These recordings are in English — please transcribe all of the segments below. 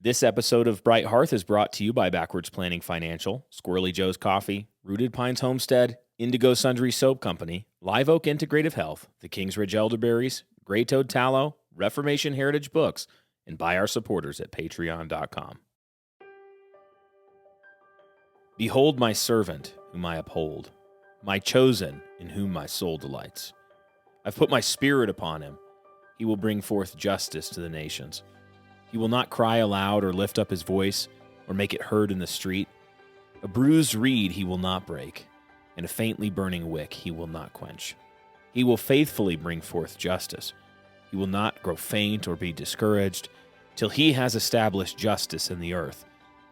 This episode of Bright Hearth is brought to you by Backwards Planning Financial, Squirrelly Joe's Coffee, Rooted Pines Homestead, Indigo Sundry Soap Company, Live Oak Integrative Health, the Kings Ridge Elderberries, Grey Toad Tallow, Reformation Heritage Books, and by our supporters at patreon.com. Behold my servant, whom I uphold, my chosen, in whom my soul delights. I've put my spirit upon him. He will bring forth justice to the nations. He will not cry aloud or lift up his voice or make it heard in the street. A bruised reed he will not break, and a faintly burning wick he will not quench. He will faithfully bring forth justice. He will not grow faint or be discouraged till he has established justice in the earth,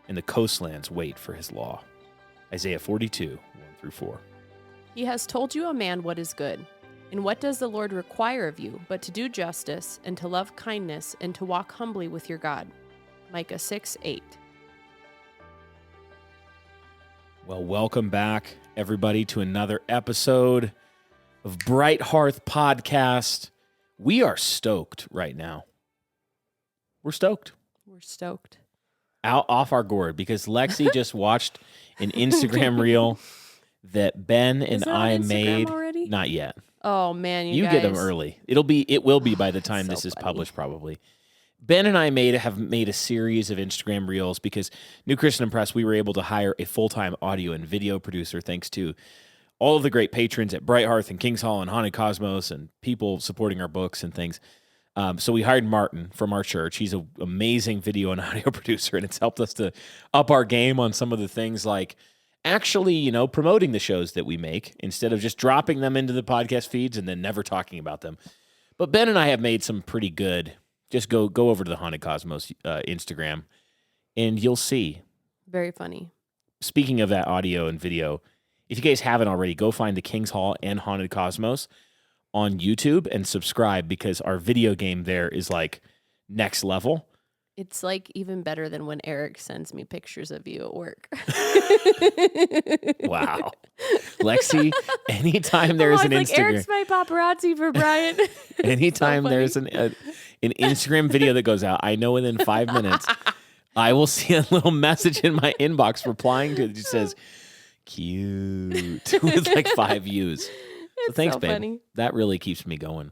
and the coastlands wait for his law. Isaiah 42, 1-4. He has told you, a man, what is good. And what does the Lord require of you, but to do justice, and to love kindness, and to walk humbly with your God? Micah 6:8. Well, welcome back, everybody, to another episode of Bright Hearth Podcast. We are stoked right now. We're stoked. We're stoked. Out off our gourd, because Lexi just watched an Instagram reel that Ben and I made. Already? Not yet. Oh man, you guys. get them early. It will be by the time So this is funny. published, probably. Ben and I have made a series of Instagram reels because New Christian Press, we were able to hire a full-time audio and video producer thanks to all of the great patrons at Bright Hearth and Kings Hall and Haunted Cosmos and people supporting our books and things. So we hired Martin from our church. He's an amazing video and audio producer, and it's helped us to up our game on some of the things like actually, promoting the shows that we make instead of just dropping them into the podcast feeds and then never talking about them. But Ben and I have made some pretty good. Just go over to the Haunted Cosmos Instagram, and you'll see. Very funny. Speaking of that audio and video, if you guys haven't already, go find the Kings Hall and Haunted Cosmos on YouTube and subscribe, because our video game there is like next level. It's like even better than when Eric sends me pictures of you at work. Wow. Lexi, anytime there's an Instagram. Eric's my paparazzi for Brian. Anytime there's an Instagram video that goes out, I know within 5 minutes, I will see a little message in my inbox replying to it that just says, cute, with like 5 views. So thanks, babe. Funny. That really keeps me going.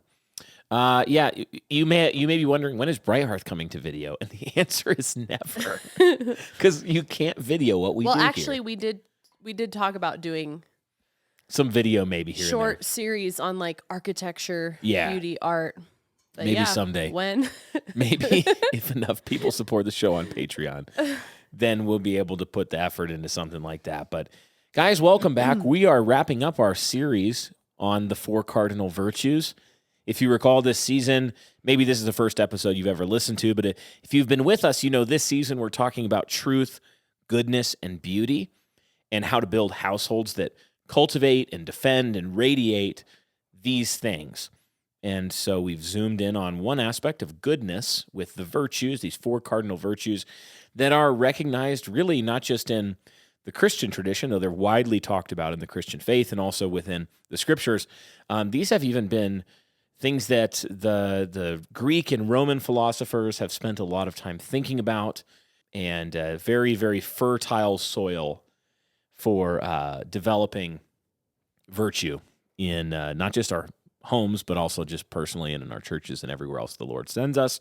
Yeah, you may be wondering, when is Bright Hearth coming to video? And the answer is never, because you can't video what we do. Well, actually, here. we did talk about doing some video maybe here. Short series on like architecture, beauty, art. But maybe someday. When? Maybe if enough people support the show on Patreon, then we'll be able to put the effort into something like that. But guys, welcome back. We are wrapping up our series on the 4 cardinal virtues. If you recall this season, maybe this is the first episode you've ever listened to, but if you've been with us, this season we're talking about truth, goodness, and beauty, and how to build households that cultivate and defend and radiate these things. And so we've zoomed in on one aspect of goodness with the virtues, these 4 cardinal virtues that are recognized really not just in the Christian tradition, though they're widely talked about in the Christian faith and also within the scriptures. These have even been things that the Greek and Roman philosophers have spent a lot of time thinking about, and very, very fertile soil for developing virtue in not just our homes, but also just personally and in our churches and everywhere else the Lord sends us.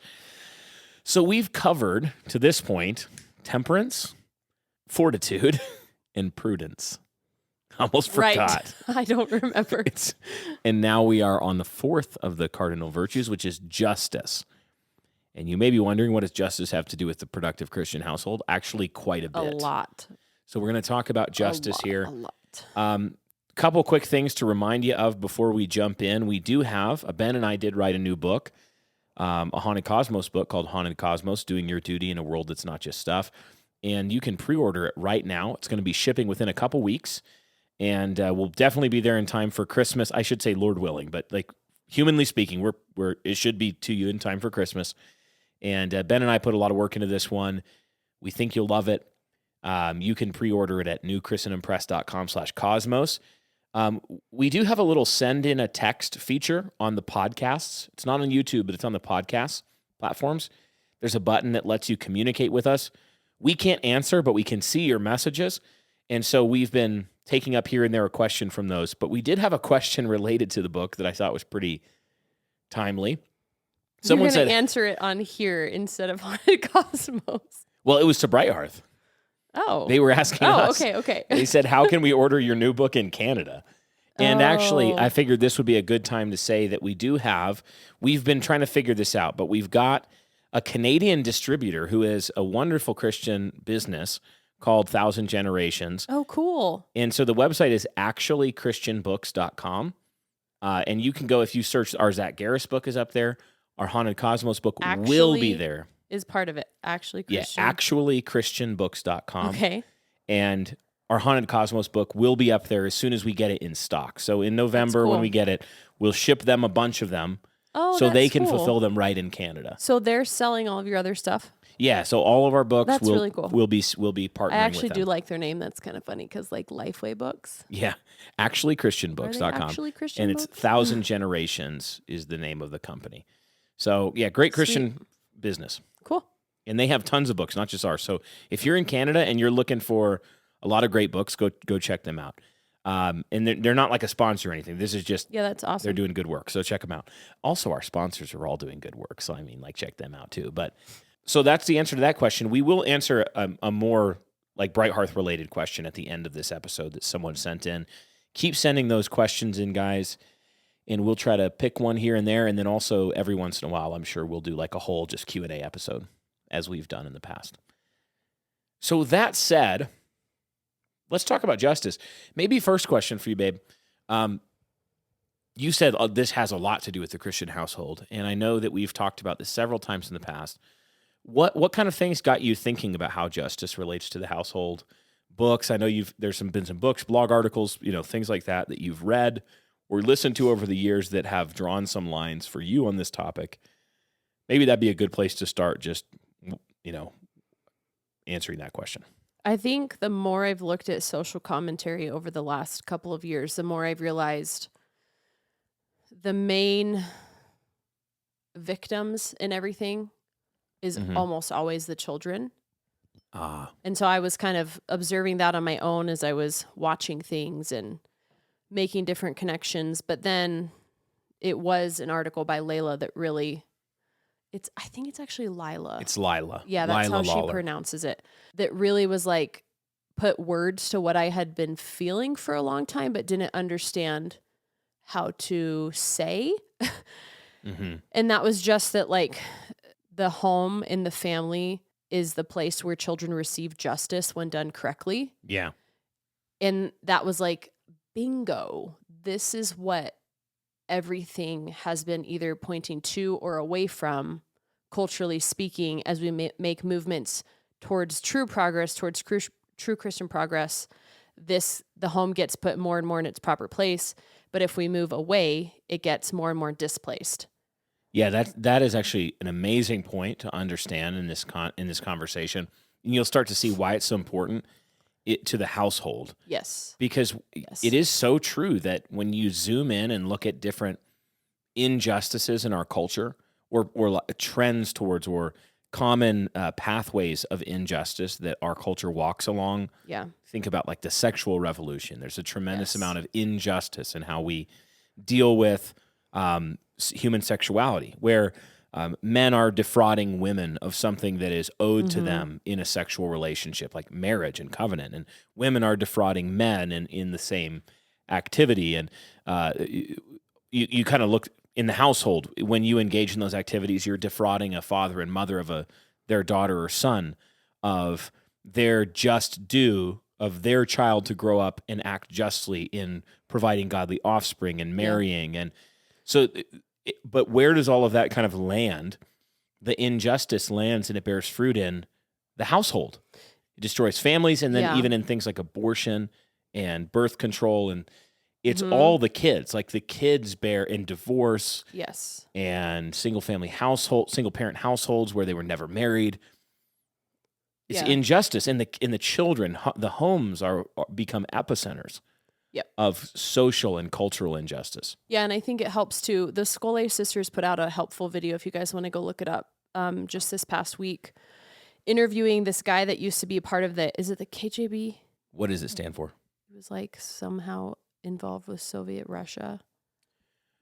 So we've covered, to this point, temperance, fortitude, and prudence. Almost forgot. Right. I don't remember. And now we are on the 4th of the cardinal virtues, which is justice. And you may be wondering, what does justice have to do with the productive Christian household? Actually, quite a bit. A lot. So we're going to talk about justice here. A lot. Couple quick things to remind you of before we jump in. We do have, Ben and I did write a new book, a Haunted Cosmos book called Haunted Cosmos, Doing Your Duty in a World That's Not Just Stuff. And you can pre-order it right now. It's going to be shipping within a couple weeks. And we'll definitely be there in time for Christmas. I should say, Lord willing, but like humanly speaking, it should be to you in time for Christmas. And Ben and I put a lot of work into this one. We think you'll love it. You can pre-order it at newchristianimpress.com/cosmos. We do have a little send in a text feature on the podcasts. It's not on YouTube, but it's on the podcast platforms. There's a button that lets you communicate with us. We can't answer, but we can see your messages. And so we've been taking up here and there a question from those. But we did have a question related to the book that I thought was pretty timely. Someone You're going said, to answer it on here instead of on Cosmos. well, it was to Bright Hearth. Oh. They were asking us. Okay. They said, how can we order your new book in Canada? And actually, I figured this would be a good time to say that we've been trying to figure this out, but we've got a Canadian distributor who is a wonderful Christian business called Thousand Generations. Oh, cool. And so the website is actuallychristianbooks.com. And you can go, if you search, our Zach Garris book is up there. Our Haunted Cosmos book will be there. Is part of it. Actually Christian. Yeah, actuallychristianbooks.com. Okay. And our Haunted Cosmos book will be up there as soon as we get it in stock. So in November, when we get it, we'll ship them a bunch of them so they can fulfill them right in Canada. So they're selling all of your other stuff? Yeah, so all of our books really cool. will be partnering with them. I actually do like their name. That's kind of funny because like Lifeway Books. Yeah, actuallychristianbooks.com. Actually Christian and books? It's Thousand Generations is the name of the company. So yeah, great Christian business. Cool. And they have tons of books, not just ours. So if you're in Canada and you're looking for a lot of great books, go check them out. And they're not like a sponsor or anything. This is just, that's awesome. They're doing good work. So check them out. Also, our sponsors are all doing good work. So check them out too. But so that's the answer to that question. We will answer a more like Bright Hearth related question at the end of this episode that someone sent in. Keep sending those questions in, guys. And we'll try to pick one here and there. And then also every once in a while, I'm sure we'll do like a whole just Q&A episode as we've done in the past. So that said, let's talk about justice. Maybe first question for you, babe. You said this has a lot to do with the Christian household, and I know that we've talked about this several times in the past. What kind of things got you thinking about how justice relates to the household? Books. I know there's been some books, blog articles, things like that you've read or listened to over the years that have drawn some lines for you on this topic. Maybe that'd be a good place to start. Just answering that question. I think the more I've looked at social commentary over the last couple of years, the more I've realized the main victims in everything is almost always the children. And so I was kind of observing that on my own as I was watching things and making different connections. But then it was an article by Layla that really... I think it's actually Lila. It's Lila. Yeah, that's Lila how Lawler. she pronounces it. That really was like put words to what I had been feeling for a long time, but didn't understand how to say. And that was just that like the home and the family is the place where children receive justice when done correctly. Yeah. And that was like, bingo. This is what everything has been either pointing to or away from, culturally speaking, as we make movements towards true progress, towards true Christian progress. The home gets put more and more in its proper place, but if we move away, it gets more and more displaced. Yeah, that is actually an amazing point to understand in this conversation, and you'll start to see why it's so important to the household. Yes. Because it is so true that when you zoom in and look at different injustices in our culture or trends towards or common pathways of injustice that our culture walks along. Yeah. Think about like the sexual revolution. There's a tremendous amount of injustice in how we deal with human sexuality, where men are defrauding women of something that is owed to them in a sexual relationship, like marriage and covenant, and women are defrauding men in the same activity. And you kind of look in the household, when you engage in those activities, you're defrauding a father and mother of their daughter or son of their just due of their child to grow up and act justly in providing godly offspring and marrying. And so, but where does all of that kind of land? The injustice lands and it bears fruit in the household. It destroys families, and then even in things like abortion and birth control, and it's all the kids. Like the kids bear in divorce, and single parent households where they were never married. It's injustice, and the children, the homes become epicenters of social and cultural injustice. Yeah, and I think it helps too. The Squirrelly sisters put out a helpful video if you guys want to go look it up. just this past week, interviewing this guy that used to be a part of is it the KGB? What does it stand for? He was like somehow involved with Soviet Russia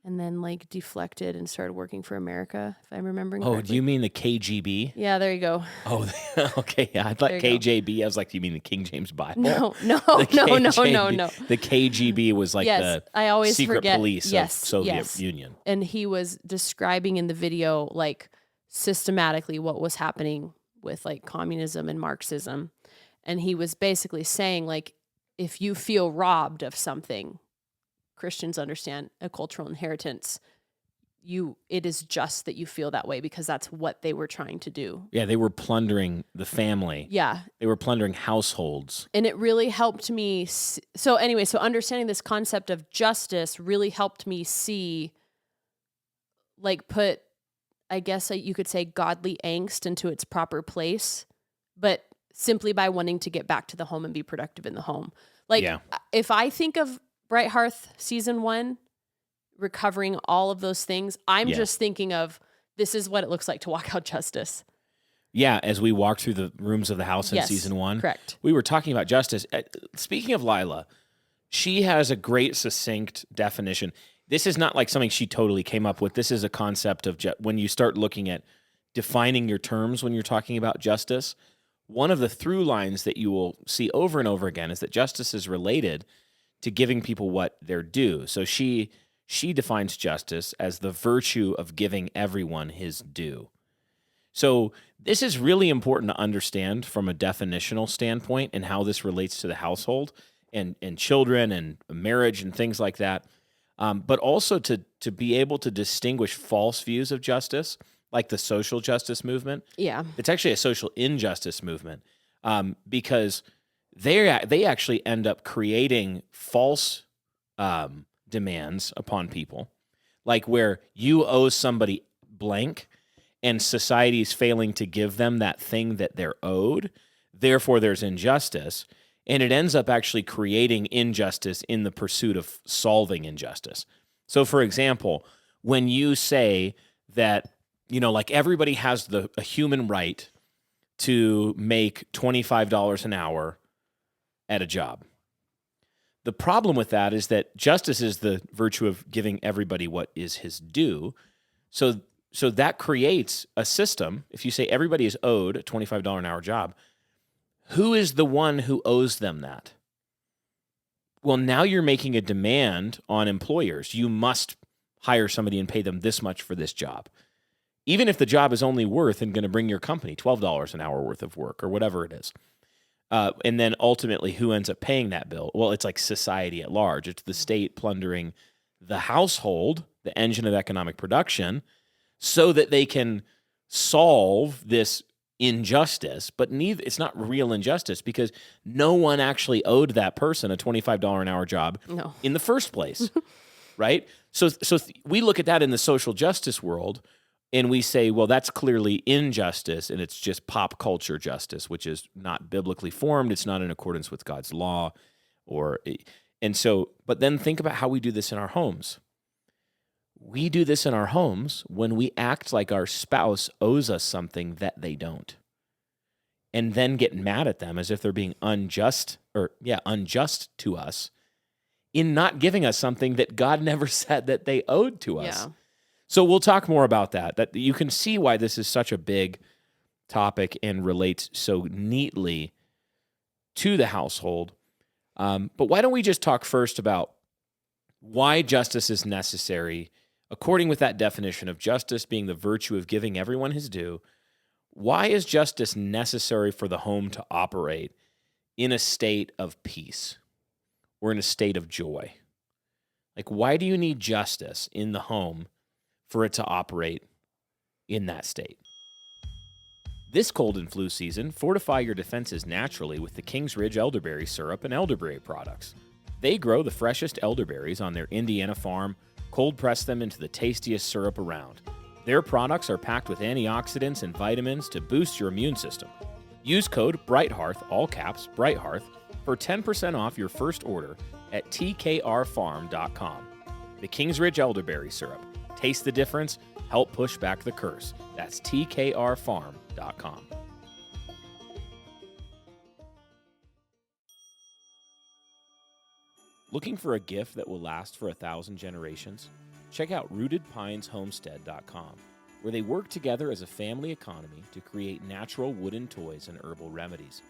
and then like deflected and started working for America, if I'm remembering correctly. Do you mean the KGB? Yeah, there you go. Oh, okay. I thought KJB. I was like, you mean the King James Bible? No. The KGB was like the I always secret forget. police of Soviet Union. And he was describing in the video like systematically what was happening with like communism and Marxism. And he was basically saying like, if you feel robbed of something, Christians understand a cultural inheritance. It is just that you feel that way because that's what they were trying to do. Yeah, they were plundering the family. Yeah. They were plundering households. And it really helped me. So understanding this concept of justice really helped me see, like put, I guess you could say godly angst into its proper place, but simply by wanting to get back to the home and be productive in the home. Like if I think of Bright Hearth season 1, recovering all of those things, I'm just thinking of this is what it looks like to walk out justice. Yeah, as we walked through the rooms of the house in season 1, correct. We were talking about justice. Speaking of Lila, she has a great succinct definition. This is not like something she totally came up with. This is a concept of when you start looking at defining your terms when you're talking about justice, one of the through lines that you will see over and over again is that justice is related to giving people what they're due. So she defines justice as the virtue of giving everyone his due. So this is really important to understand from a definitional standpoint and how this relates to the household and children and marriage and things like that. But also to be able to distinguish false views of justice, like the social justice movement. Yeah. It's actually a social injustice movement because they actually end up creating false demands upon people, like where you owe somebody blank and society is failing to give them that thing that they're owed. Therefore, there's injustice. And it ends up actually creating injustice in the pursuit of solving injustice. So, for example, when you say that, like everybody has a human right to make $25 an hour at a job. The problem with that is that justice is the virtue of giving everybody what is his due. So that creates a system. If you say everybody is owed a $25 an hour job, who is the one who owes them that? Well, now you're making a demand on employers. You must hire somebody and pay them this much for this job. Even if the job is only worth and going to bring your company $12 an hour worth of work or whatever it is. And then ultimately, who ends up paying that bill? Well, it's like society at large. It's the state plundering the household, the engine of economic production, so that they can solve this injustice, but it's not real injustice because no one actually owed that person a $25 an hour job in the first place, right? So we look at that in the social justice world and we say, well, that's clearly injustice and it's just pop culture justice, which is not biblically formed. It's not in accordance with God's law but then think about how we do this in our homes. We do this in our homes when we act like our spouse owes us something that they don't, and then get mad at them as if they're being unjust to us in not giving us something that God never said that they owed to us. Yeah. So we'll talk more about that you can see why this is such a big topic and relates so neatly to the household. But why don't we just talk first about why justice is necessary according with that definition of justice being the virtue of giving everyone his due. Why is justice necessary for the home to operate in a state of peace or in a state of joy? Like, why do you need justice in the home for it to operate in that state? This cold and flu season, fortify your defenses naturally with the King's Ridge elderberry syrup and elderberry products. They grow the freshest elderberries on their Indiana farm, cold press them into the tastiest syrup around. Their products are packed with antioxidants and vitamins to boost your immune system. Use code BRIGHTHEARTH, all caps, Bright Hearth, for 10% off your first order at tkrfarm.com. The King's Ridge elderberry syrup. Taste the difference. Help push back the curse. That's tkrfarm.com. Looking for a gift that will last for 1,000 generations? Check out rootedpineshomestead.com, where they work together as a family economy to create natural wooden toys and herbal remedies.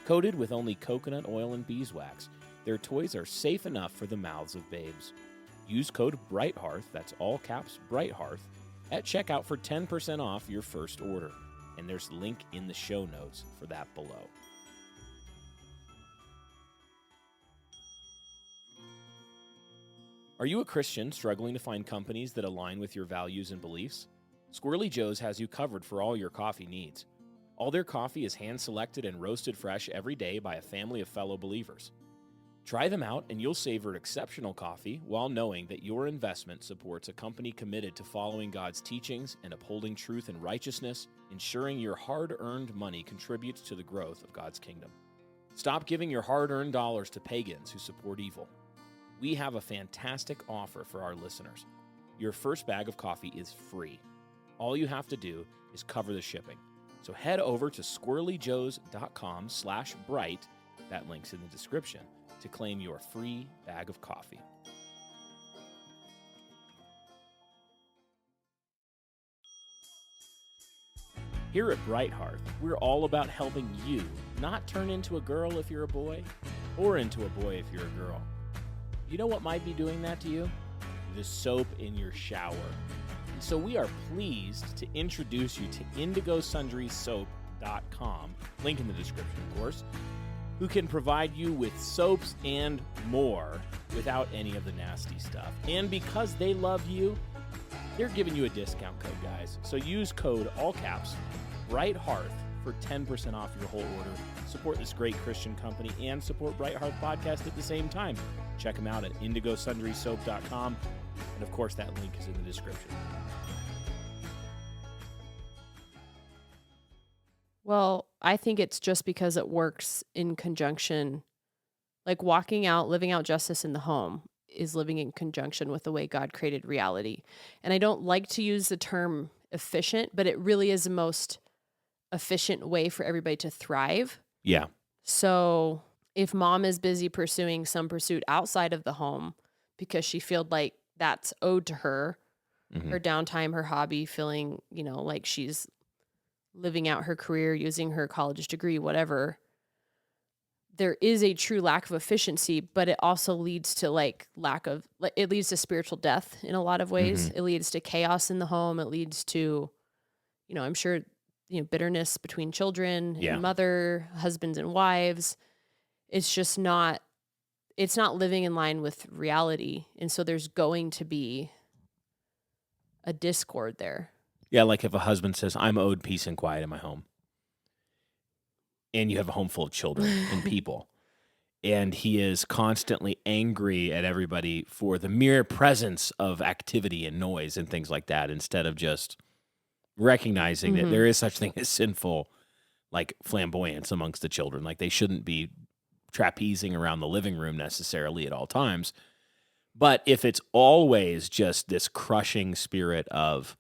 Coated with only coconut oil and beeswax, their toys are safe enough for the mouths of babes. Use code Bright Hearth, that's all caps Bright Hearth, at checkout for 10% off your first order. And there's a link in the show notes for that below. Are you a Christian struggling to find companies that align with your values and beliefs? Squirrelly Joe's has you covered for all your coffee needs. All their coffee is hand-selected and roasted fresh every day by a family of fellow believers. Try them out and you'll savor exceptional coffee while knowing that your investment supports a company committed to following God's teachings and upholding truth and righteousness, ensuring your hard-earned money contributes to the growth of God's kingdom. Stop giving your hard-earned dollars to pagans who support evil. We have a fantastic offer for our listeners. Your first bag of coffee is free. All you have to do is cover the shipping. So head over to squirrellyjoes.com/bright, that link's in the description, to claim your free bag of coffee. Here at Bright Hearth, we're all about helping you not turn into a girl if you're a boy, or into a boy if you're a girl. You know what might be doing that to you? The soap in your shower. So we are pleased to introduce you to IndigoSundrySoap.com, link in the description, of course, who can provide you with soaps and more without any of the nasty stuff. And because they love you, they're giving you a discount code, guys. So use code, all caps, Bright Hearth, for 10% off your whole order. Support this great Christian company and support Bright Hearth Podcast at the same time. Check them out at IndigoSundrySoap.com. And of course, that link is in the description. Well, I think it's just because it works in conjunction, like walking out, living out justice in the home is living in conjunction with the way God created reality. And I don't like to use the term efficient, but it really is the most efficient way for everybody to thrive. Yeah. So if mom is busy pursuing some pursuit outside of the home because she feels like that's owed to her, her downtime, her hobby, feeling, like she's living out her career, using her college degree, whatever, there is a true lack of efficiency, but it also leads to it leads to spiritual death in a lot of ways. It leads to chaos in the home. It leads to, I'm sure, bitterness between children and mother, husbands and wives. It's not living in line with reality. And so there's going to be a discord there. Yeah, like if a husband says, I'm owed peace and quiet in my home, and you have a home full of children and people, and he is constantly angry at everybody for the mere presence of activity and noise and things like that, instead of just recognizing that there is such thing as sinful, like flamboyance amongst the children. Like they shouldn't be trapezing around the living room necessarily at all times. But if it's always just this crushing spirit of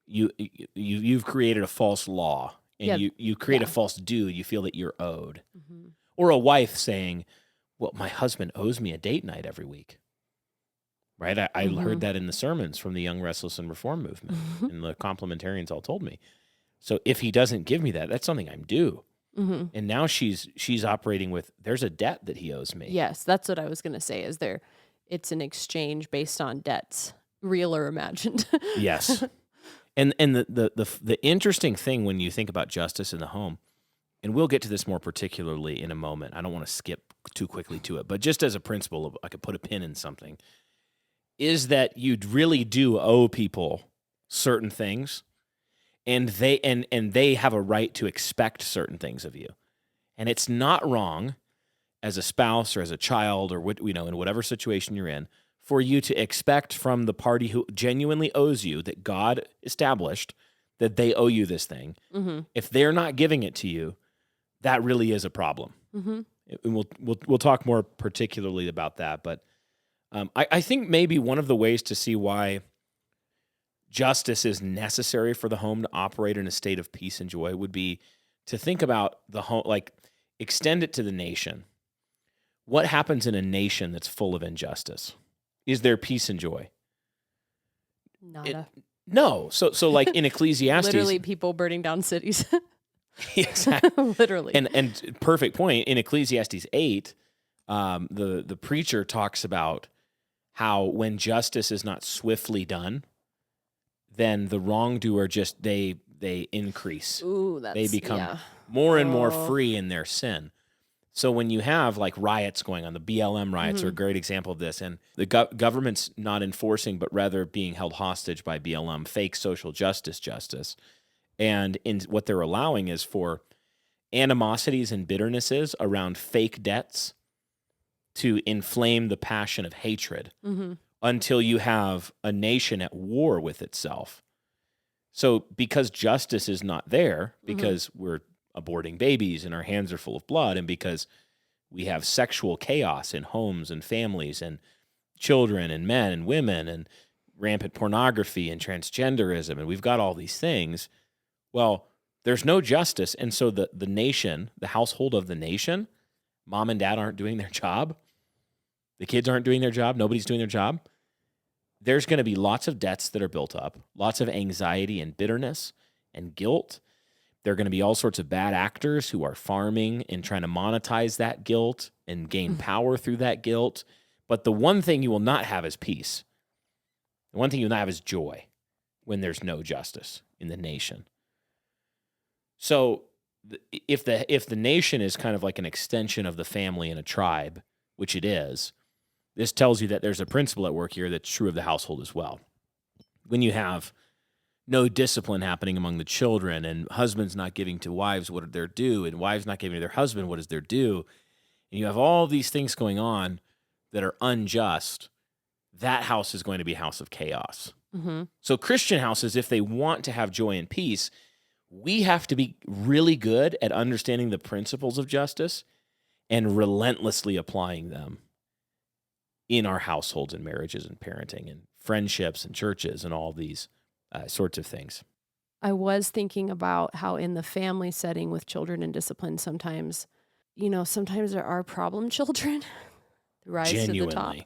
you've created a false law and you create a false due, you feel that you're owed. Or a wife saying, well, my husband owes me a date night every week. Right? I heard that in the sermons from the Young, Restless, and Reform movement, and the complementarians all told me. So if he doesn't give me that, that's something I'm due. And now she's operating with, there's a debt that he owes me. Yes, that's what I was going to say. It's an exchange based on debts, real or imagined. Yes. And the interesting thing when you think about justice in the home, and we'll get to this more particularly in a moment. I don't want to skip too quickly to it, but just as a principle, I could put a pin in something, is that you really do owe people certain things, and they have a right to expect certain things of you. And it's not wrong as a spouse or as a child or in whatever situation you're in, for you to expect from the party who genuinely owes you, that God established that they owe you this thing. If they're not giving it to you, that really is a problem. And we'll talk more particularly about that. But I think maybe one of the ways to see why justice is necessary for the home to operate in a state of peace and joy would be to think about the home, like extend it to the nation. What happens in a nation that's full of injustice? Is there peace and joy? Nada. No. So like in Ecclesiastes, Literally people burning down cities. exactly. Literally. And perfect point. In Ecclesiastes 8, the preacher talks about how when justice is not swiftly done, then the wrongdoer just they increase. Ooh, They become more and more free in their sin. So when you have like riots going on, the BLM riots are a great example of this, and the government's not enforcing, but rather being held hostage by BLM, fake social justice. And in what they're allowing is for animosities and bitternesses around fake debts to inflame the passion of hatred until you have a nation at war with itself. So because justice is not there, because we're aborting babies and our hands are full of blood, and because we have sexual chaos in homes and families and children and men and women and rampant pornography and transgenderism, and we've got all these things, well, there's no justice. And so the nation, the household of the nation, mom and dad aren't doing their job. The kids aren't doing their job. Nobody's doing their job. There's going to be lots of debts that are built up, lots of anxiety and bitterness and guilt. There are going to be all sorts of bad actors who are farming and trying to monetize that guilt and gain power through that guilt. But the one thing you will not have is peace. The one thing you will not have is joy when there's no justice in the nation. So if the nation is kind of like an extension of the family and a tribe, which it is, this tells you that there's a principle at work here that's true of the household as well. When you have no discipline happening among the children, and husbands not giving to wives what they're due, and wives not giving to their husband what is their due, and you have all these things going on that are unjust, that house is going to be a house of chaos. So Christian houses, if they want to have joy and peace, we have to be really good at understanding the principles of justice and relentlessly applying them in our households and marriages and parenting and friendships and churches and all these sorts of things. I was thinking about how in the family setting with children and discipline, sometimes there are problem children who rise to the top.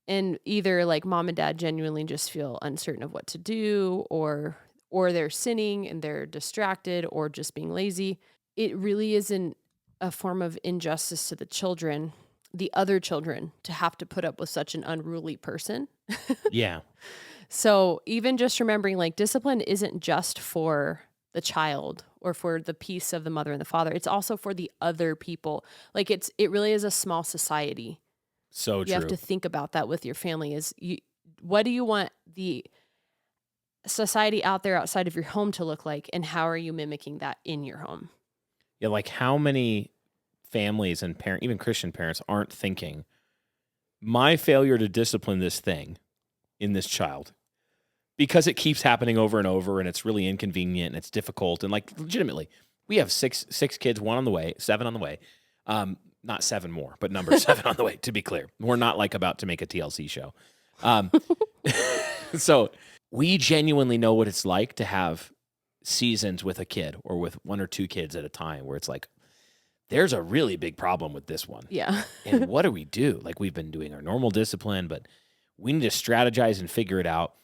And either like mom and dad genuinely just feel uncertain of what to do, or they're sinning and they're distracted, or just being lazy. It really isn't a form of injustice to the other children, to have to put up with such an unruly person. Yeah. So even just remembering, like, discipline isn't just for the child or for the peace of the mother and the father. It's also for the other people. Like it really is a small society. So true. You have to think about that with your family. What do you want the society out there outside of your home to look like, and how are you mimicking that in your home? Yeah, like how many families and even Christian parents aren't thinking, my failure to discipline this thing in this child, because it keeps happening over and over, and it's really inconvenient and it's difficult. And like legitimately, we have six kids, 7 on the way. Not 7 more, but number 7 on the way, to be clear. We're not like about to make a TLC show. So we genuinely know what it's like to have seasons with a kid or with 1 or 2 kids at a time where it's like, there's a really big problem with this one. Yeah. And what do we do? Like, we've been doing our normal discipline, but we need to strategize and figure it out.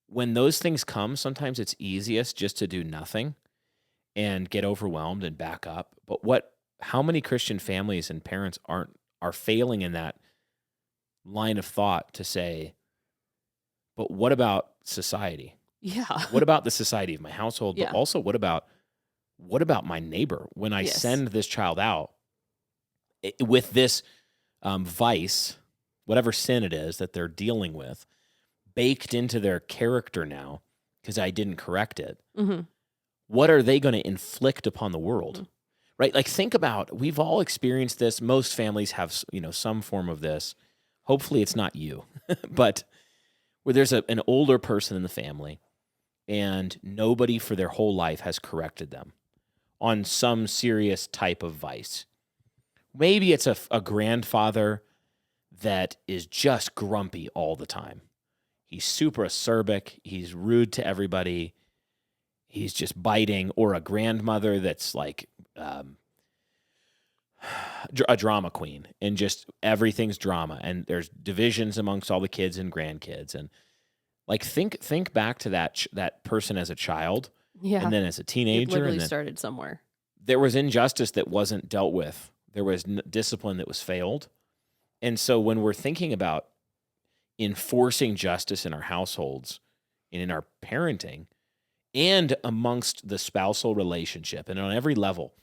When those things come, sometimes it's easiest just to do nothing and get overwhelmed and back up. But how many Christian families and parents are failing in that line of thought to say, but what about society? Yeah. What about the society of my household? Yeah. But also, what about my neighbor? When I send this child out with this vice, whatever sin it is that they're dealing with, baked into their character now because I didn't correct it, what are they going to inflict upon the world? Right? Like, think about, we've all experienced this. Most families have, some form of this. Hopefully it's not you, but where there's an older person in the family and nobody for their whole life has corrected them on some serious type of vice. Maybe it's a grandfather that is just grumpy all the time. he's super acerbic, he's rude to everybody, he's just biting, or a grandmother that's like a drama queen, and just everything's drama, and there's divisions amongst all the kids and grandkids, and like think back to that person as a child, Yeah. and then as a It teenager, literally and then started somewhere. there was injustice that wasn't dealt with. There was discipline that was failed. And so when we're thinking about enforcing justice in our households and in our parenting and amongst the spousal relationship and on every level,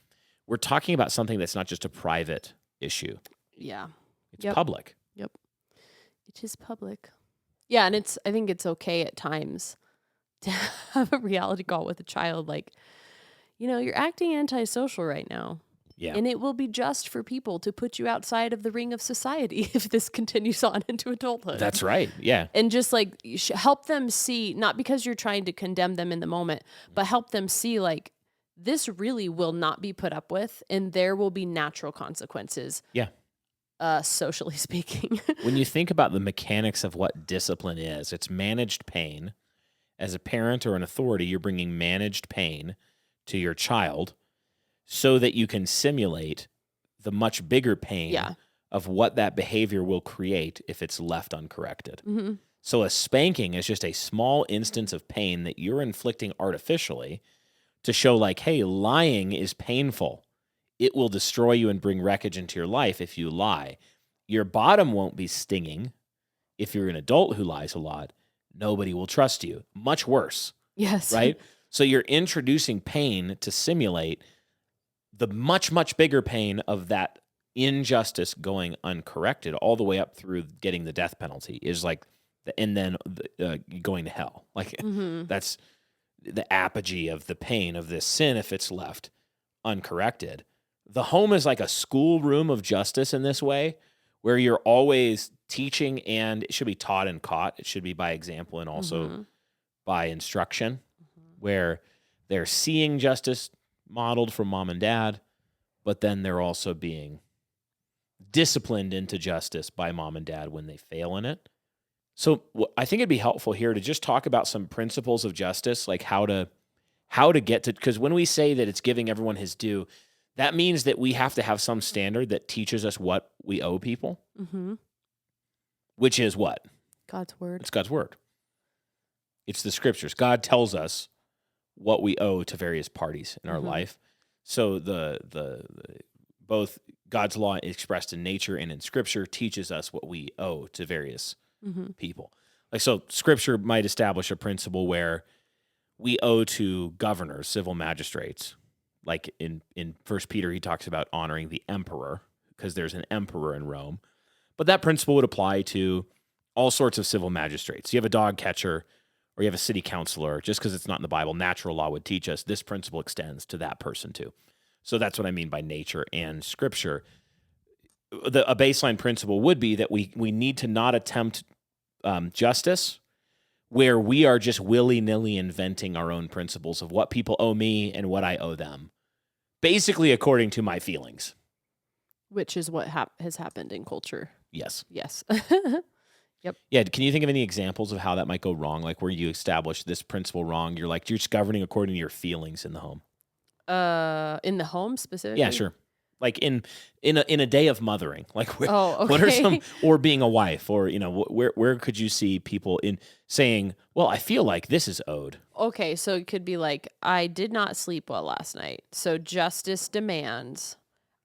we're talking about something that's not just a private issue. Yeah. It's Yep. public. Yep. It is public. Yeah, and I think it's okay at times to have a reality call with a child like, you're acting antisocial right now. Yeah. And it will be just for people to put you outside of the ring of society if this continues on into adulthood. That's right. Yeah. And just like help them see, not because you're trying to condemn them in the moment, but help them see like this really will not be put up with, and there will be natural consequences. Yeah. Socially speaking. When you think about the mechanics of what discipline is, it's managed pain. As a parent or an authority, you're bringing managed pain to your child so that you can simulate the much bigger pain Yeah. of what that behavior will create if it's left uncorrected. Mm-hmm. So a spanking is just a small instance of pain that you're inflicting artificially to show like, hey, lying is painful. It will destroy you and bring wreckage into your life if you lie. Your bottom won't be stinging. If you're an adult who lies a lot, nobody will trust you. Much worse, Yes. right? So you're introducing pain to simulate the much, much bigger pain of that injustice going uncorrected all the way up through getting the death penalty is like, and then going to hell. Like Mm-hmm. that's the apogee of the pain of this sin if it's left uncorrected. The home is like a schoolroom of justice in this way, where you're always teaching, and it should be taught and caught. It should be by example and also Mhm. by instruction, where they're seeing justice modeled from mom and dad, but then they're also being disciplined into justice by mom and dad when they fail in it. So I think it'd be helpful here to just talk about some principles of justice, like how to get to, because when we say that it's giving everyone his due, that means that we have to have some standard that teaches us what we owe people, Mm-hmm. which is what? God's word. It's God's word. It's the scriptures. God tells us what we owe to various parties in our Mhm. life. So the both God's law expressed in nature and in scripture teaches us what we owe to various Mm-hmm. people. Like, so scripture might establish a principle where we owe to governors, civil magistrates. Like in 1 Peter, he talks about honoring the emperor because there's an emperor in Rome. But that principle would apply to all sorts of civil magistrates. You have a dog catcher or you have a city councilor, just because it's not in the Bible, natural law would teach us this principle extends to that person too. So that's what I mean by nature and scripture. A baseline principle would be that we need to not attempt justice where we are just willy-nilly inventing our own principles of what people owe me and what I owe them, basically according to my feelings. Which is what has happened in culture. Yes. Yes. Yeah. Can you think of any examples of how that might go wrong? Like where you establish this principle wrong, you're just governing according to your feelings in the home. In the home specifically? Yeah, sure. Like in a day of mothering, like Oh, okay. what are some, or being a wife, or where could you see people in saying, well, I feel like this is owed. Okay, so it could be like, I did not sleep well last night, so justice demands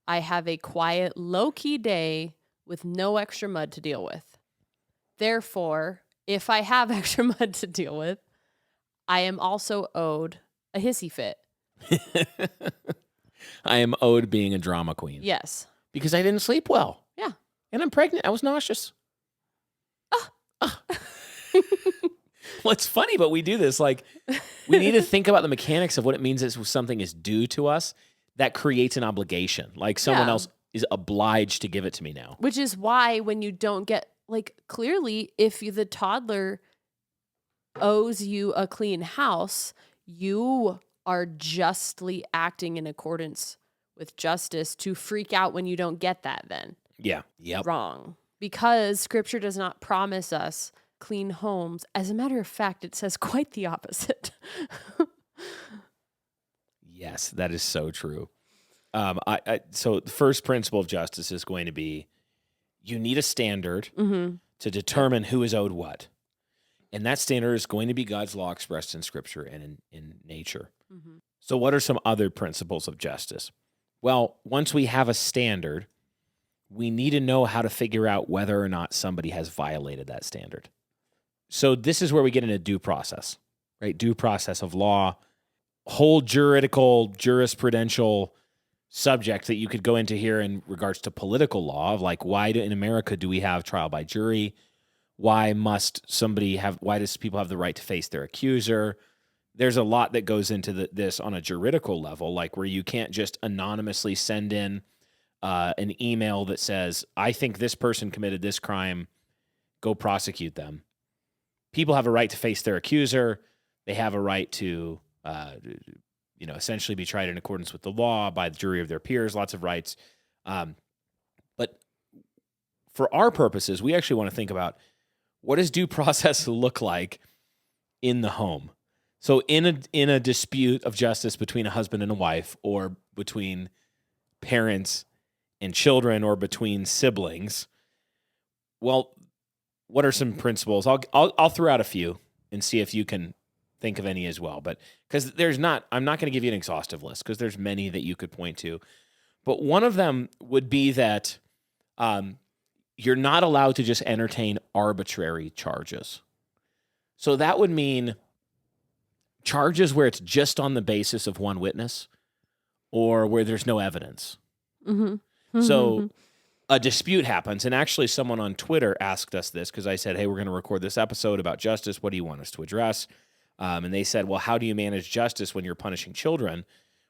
I have a quiet, low-key day with no extra mud to deal with. Therefore, if I have extra mud to deal with, I am also owed a hissy fit. I am owed being a drama queen. Yes. Because I didn't sleep well. Yeah. And I'm pregnant. I was nauseous. Well, it's funny, but we do this. Like, we need to think about the mechanics of what it means if something is due to us. That creates an obligation. Like someone Yeah. else is obliged to give it to me now. Which is why when you don't get, like, clearly, if the toddler owes you a clean house, you are justly acting in accordance with justice to freak out when you don't get that then. Yeah. Yep. Wrong. Because scripture does not promise us clean homes. As a matter of fact, it says quite the opposite. Yes, that is so true. So the first principle of justice is going to be you need a standard to determine who is owed what. And that standard is going to be God's law expressed in Scripture and in nature. So what are some other principles of justice? Well, once we have a standard, we need to know how to figure out whether or not somebody has violated that standard. So this is where we get into due process, right? Due process of law, whole jurisprudential subject that you could go into here in regards to political law of like, in America do we have trial by jury? Why does people have the right to face their accuser? There's a lot that goes into this on a juridical level, like where you can't just anonymously send in an email that says, I think this person committed this crime, go prosecute them. People have a right to face their accuser. They have a right to, essentially be tried in accordance with the law by the jury of their peers, lots of rights. But for our purposes, we actually want to think about what does due process look like in the home? So in a dispute of justice between a husband and a wife, or between parents and children, or between siblings, well, what are some principles? I'll throw out a few and see if you can think of any as well. But because I'm not going to give you an exhaustive list because there's many that you could point to. But one of them would be that you're not allowed to just entertain arbitrary charges. So that would mean charges where it's just on the basis of one witness or where there's no evidence. So a dispute happens, and actually someone on Twitter asked us this because I said, hey, we're going to record this episode about justice. What do you want us to address? And they said, well, how do you manage justice when you're punishing children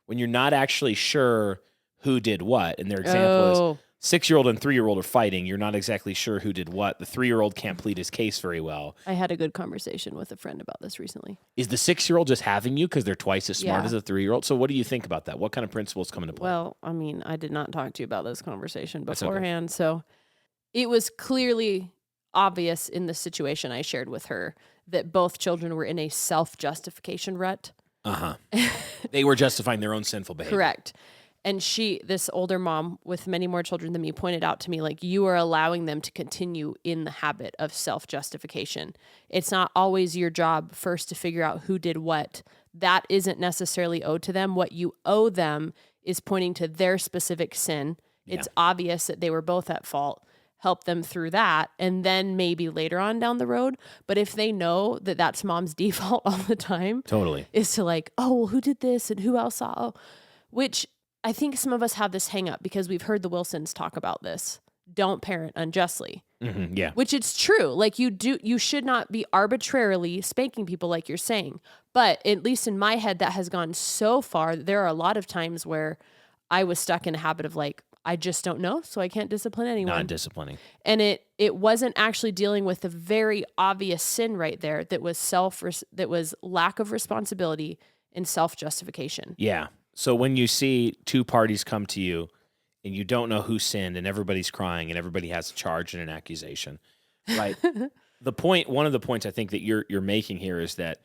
when you're not actually sure who did what? And their example is 6-year-old and 3-year-old are fighting. You're not exactly sure who did what. The 3-year-old can't plead his case very well. I had a good conversation with a friend about this recently. Is the 6-year-old just having you because they're twice as smart as a 3-year-old? So what do you think about that? What kind of principles come into play? Well, I mean, I did not talk to you about this conversation beforehand. Okay. So it was clearly obvious in the situation I shared with her that both children were in a self-justification rut. They were justifying their own sinful behavior. Correct. And this older mom with many more children than me, pointed out to me, like, you are allowing them to continue in the habit of self-justification. It's not always your job first to figure out who did what. That isn't necessarily owed to them. What you owe them is pointing to their specific sin. Yeah. It's obvious that they were both at fault. Help them through that, and then maybe later on down the road. But if they know that that's mom's default all the time, totally, is to like, oh, well, who did this and who else saw? Which I think some of us have this hang up because we've heard the Wilsons talk about this. Don't parent unjustly. Yeah. Which it's true. Like you should not be arbitrarily spanking people like you're saying. But at least in my head, that has gone so far. There are a lot of times where I was stuck in a habit of like, I just don't know, so I can't discipline anyone. Not disciplining. And it wasn't actually dealing with the very obvious sin right there that was lack of responsibility and self-justification. Yeah. So when you see two parties come to you and you don't know who sinned and everybody's crying and everybody has a charge and an accusation, right? One of the points I think that you're making here is that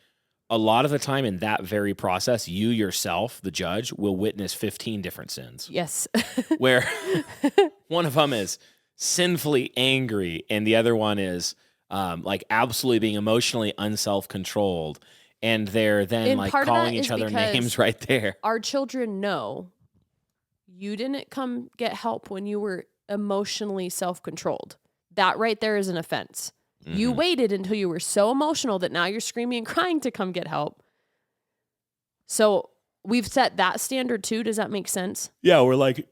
a lot of the time in that very process, you yourself, the judge, will witness 15 different sins. Yes. Where one of them is sinfully angry and the other one is like absolutely being emotionally unself-controlled. And they're then like calling each other names right there. Our children know you didn't come get help when you were emotionally self-controlled. That right there is an offense. You waited until you were so emotional that now you're screaming and crying to come get help. So we've set that standard too. Does that make sense? Yeah, we're like,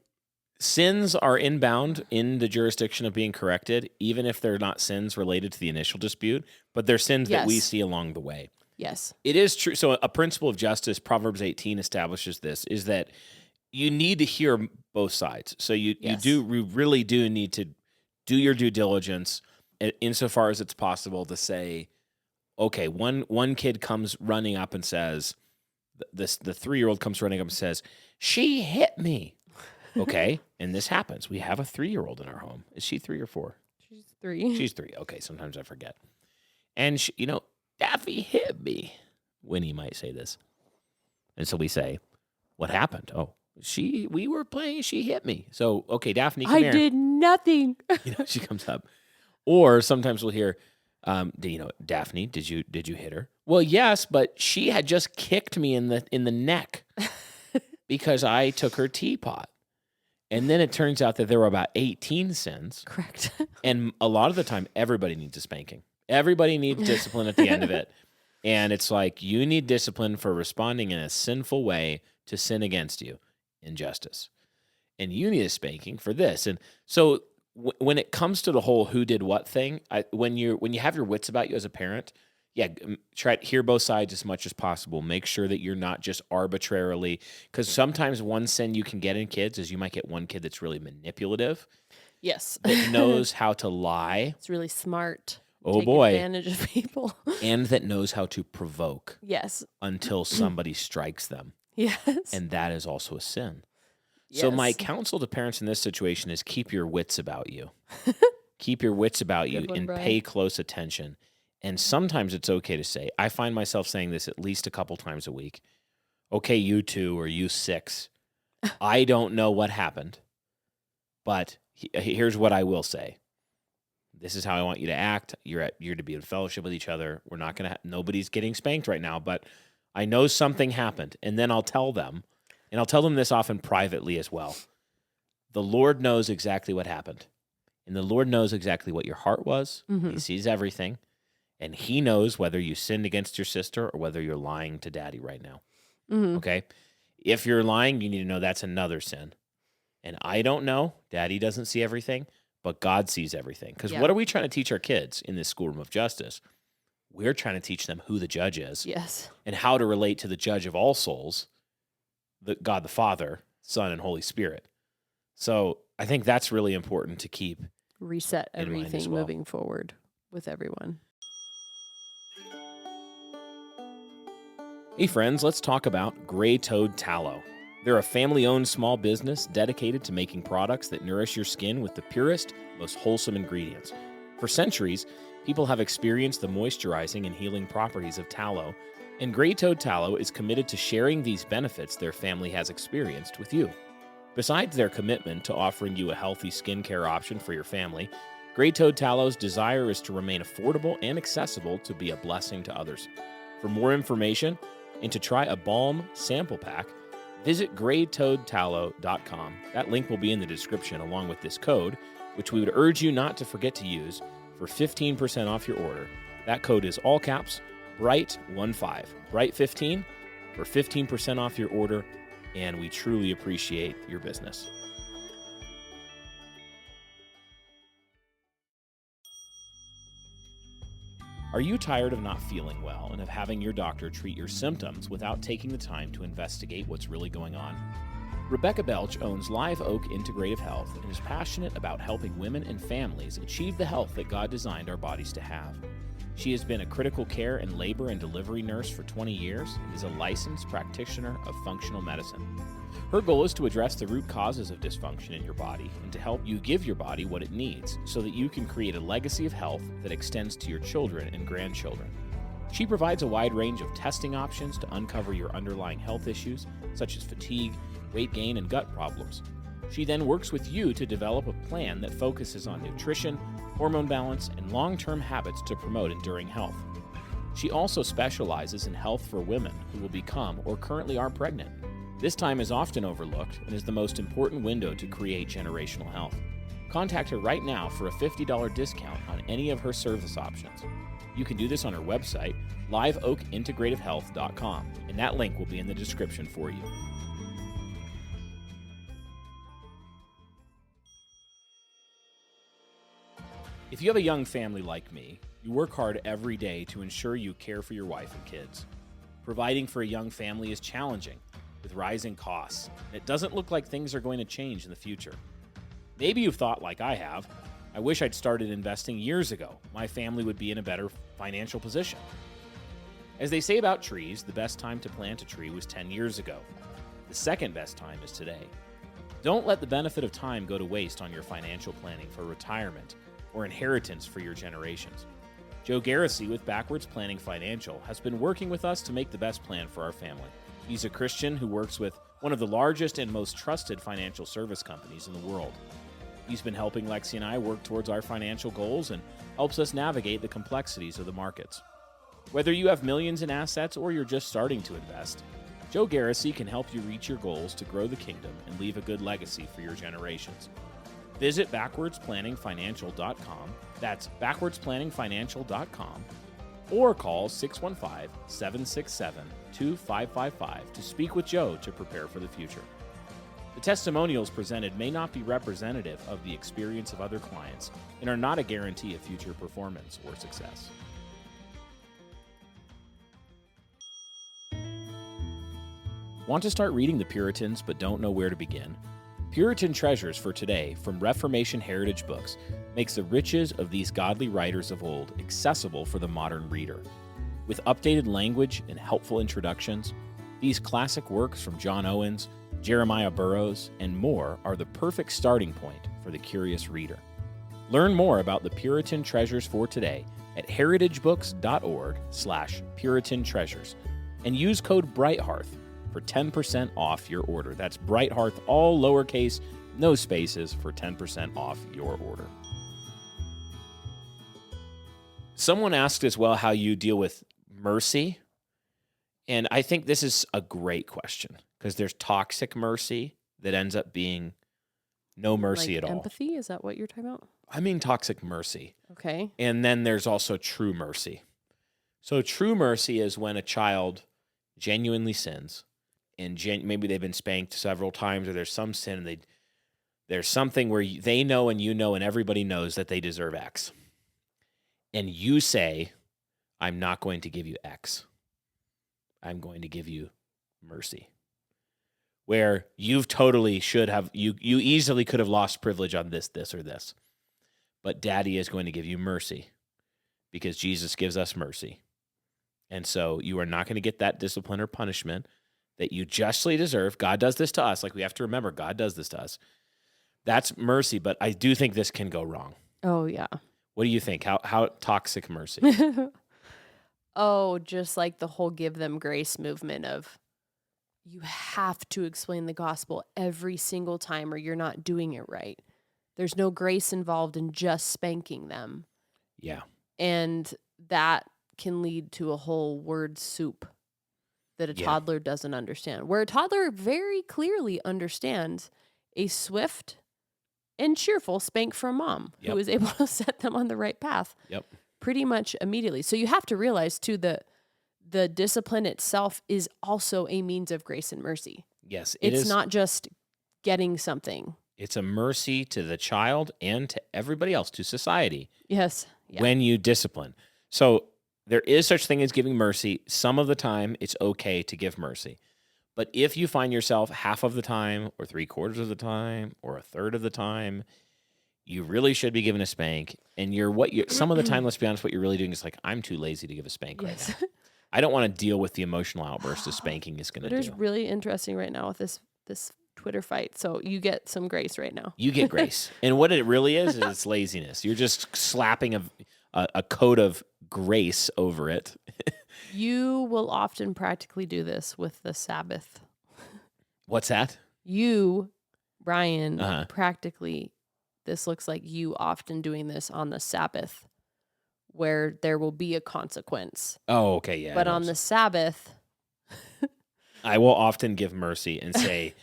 sins are inbound in the jurisdiction of being corrected, even if they're not sins related to the initial dispute, but they're sins that we see along the way. Yes. It is true. So a principle of justice, Proverbs 18 establishes this, is that you need to hear both sides. So you really do need to do your due diligence insofar as it's possible to say, okay, one kid comes running up and says, the 3-year-old comes running up and says, she hit me. Okay, and this happens. We have a 3-year-old in our home. Is she 3 or 4? She's 3. She's 3. Okay, sometimes I forget. And, Daffy hit me. Winnie might say this. And so we say, what happened? Oh, we were playing, she hit me. So, okay, Daphne, come here. I did nothing. She comes up. Or sometimes we'll hear, Daphne, did you hit her? Well, yes, but she had just kicked me in the neck because I took her teapot. And then it turns out that there were about 18 sins. Correct. And a lot of the time, everybody needs a spanking. Everybody needs discipline at the end of it. And it's like, you need discipline for responding in a sinful way to sin against you, injustice. And you need a spanking for this. And so when it comes to the whole who did what thing, when you have your wits about you as a parent, try to hear both sides as much as possible. Make sure that you're not just arbitrarily, because sometimes one sin you can get in kids is you might get one kid that's really manipulative. Yes. That knows how to lie. It's really smart. Oh, Take boy. advantage of people. And that knows how to provoke. Yes. Until somebody strikes them. Yes. And that is also a sin. Yes. So my counsel to parents in this situation is keep your wits about you. Keep your wits about you and Brian. pay close attention. And sometimes it's okay to say, I find myself saying this at least a couple times a week. Okay, you 2 or you 6. I don't know what happened, but here's what I will say. This is how I want you to act. You're to be in fellowship with each other. We're not going to, nobody's getting spanked right now, but I know something happened. And then I'll tell them, and I'll tell them this often privately as well. The Lord knows exactly what happened. And the Lord knows exactly what your heart was. Mm-hmm. He sees everything. And he knows whether you sinned against your sister or whether you're lying to daddy right now. Mm-hmm. Okay? If you're lying, you need to know that's another sin. And I don't know. Daddy doesn't see everything, but God sees everything. Because what are we trying to teach our kids in this schoolroom of justice? We're trying to teach them who the judge is. Yes. And how to relate to the judge of all souls, God the Father, Son, and Holy Spirit. So I think that's really important to keep. Reset everything well. moving forward with everyone. Hey friends, let's talk about Gray Toad Tallow. They're a family-owned small business dedicated to making products that nourish your skin with the purest, most wholesome ingredients. For centuries, people have experienced the moisturizing and healing properties of tallow, and Gray Toad Tallow is committed to sharing these benefits their family has experienced with you. Besides their commitment to offering you a healthy skincare option for your family, Gray Toad Tallow's desire is to remain affordable and accessible to be a blessing to others. For more information and to try a balm sample pack, visit graytoadtallow.com. That link will be in the description along with this code, which we would urge you not to forget to use for 15% off your order. That code is all caps, BRIGHT15, BRIGHT15 for 15% off your order, and we truly appreciate your business. Are you tired of not feeling well and of having your doctor treat your symptoms without taking the time to investigate what's really going on? Rebecca Belch owns Live Oak Integrative Health and is passionate about helping women and families achieve the health that God designed our bodies to have. She has been a critical care and labor and delivery nurse for 20 years and is a licensed practitioner of functional medicine. Her goal is to address the root causes of dysfunction in your body and to help you give your body what it needs so that you can create a legacy of health that extends to your children and grandchildren. She provides a wide range of testing options to uncover your underlying health issues, such as fatigue, weight gain, and gut problems. She then works with you to develop a plan that focuses on nutrition, hormone balance, and long-term habits to promote enduring health. She also specializes in health for women who will become or currently are pregnant. This time is often overlooked and is the most important window to create generational health. Contact her right now for a $50 discount on any of her service options. You can do this on her website, liveoakintegrativehealth.com, and that link will be in the description for you. If you have a young family like me, you work hard every day to ensure you care for your wife and kids. Providing for a young family is challenging, with rising costs, and it doesn't look like things are going to change in the future. Maybe you've thought like I have, I wish I'd started investing years ago. My family would be in a better financial position. As they say about trees, the best time to plant a tree was 10 years ago. The second best time is today. Don't let the benefit of time go to waste on your financial planning for retirement or inheritance for your generations. Joe Garrissey with Backwards Planning Financial has been working with us to make the best plan for our family. He's a Christian who works with one of the largest and most trusted financial service companies in the world. He's been helping Lexi and I work towards our financial goals and helps us navigate the complexities of the markets. Whether you have millions in assets or you're just starting to invest, Joe Garrissey can help you reach your goals to grow the kingdom and leave a good legacy for your generations. Visit backwardsplanningfinancial.com. That's backwardsplanningfinancial.com. Or call 615-767-2555 to speak with Joe to prepare for the future. The testimonials presented may not be representative of the experience of other clients and are not a guarantee of future performance or success. Want to start reading the Puritans but don't know where to begin? Puritan Treasures for Today from Reformation Heritage Books makes the riches of these godly writers of old accessible for the modern reader. With updated language and helpful introductions, these classic works from John Owens, Jeremiah Burroughs, and more are the perfect starting point for the curious reader. Learn more about the Puritan Treasures for Today at heritagebooks.org/Puritan Treasures and use code Bright Hearth for 10% off your order. That's Bright Hearth, all lowercase, no spaces, for 10% off your order. Someone asked as well how you deal with mercy. And I think this is a great question because there's toxic mercy that ends up being no mercy Like at all. empathy? Is that what you're talking about? I mean toxic mercy. Okay. And then there's also true mercy. So true mercy is when a child genuinely sins and maybe they've been spanked several times or there's some sin and there's something where they know and you know and everybody knows that they deserve X. And you say, I'm not going to give you X. I'm going to give you mercy. Where you've totally should have, you easily could have lost privilege on this, or this. But Daddy is going to give you mercy because Jesus gives us mercy. And so you are not going to get that discipline or punishment that you justly deserve. God does this to us. Like, we have to remember, God does this to us. That's mercy, but I do think this can go wrong. Oh, yeah. What do you think? How toxic mercy? Oh, just like the whole give them grace movement of you have to explain the gospel every single time or you're not doing it right. There's no grace involved in just spanking them. Yeah. And that can lead to a whole word soup that a toddler doesn't understand. Where a toddler very clearly understands a swift and cheerful spank from mom who is able to set them on the right path pretty much immediately. So you have to realize too that the discipline itself is also a means of grace and mercy. Yes, it's not just getting something. It's a mercy to the child and to everybody else, to society. Yes. Yeah. When you discipline. So there is such thing as giving mercy. Some of the time, it's okay to give mercy. But if you find yourself half of the time or 3/4 of the time or 1/3 of the time, you really should be given a spank. And some of the time, let's be honest, what you're really doing is like, I'm too lazy to give a spank right now. I don't want to deal with the emotional outburst a spanking is going to do. It's really interesting right now with this Twitter fight. So you get some grace right now. You get grace. And what it really is it's laziness. You're just slapping a coat of grace over it. You will often practically do this with the Sabbath. What's that? You, Brian, practically, this looks like you often doing this on the Sabbath, where there will be a consequence. Oh, okay, yeah. But on the Sabbath, I will often give mercy and say,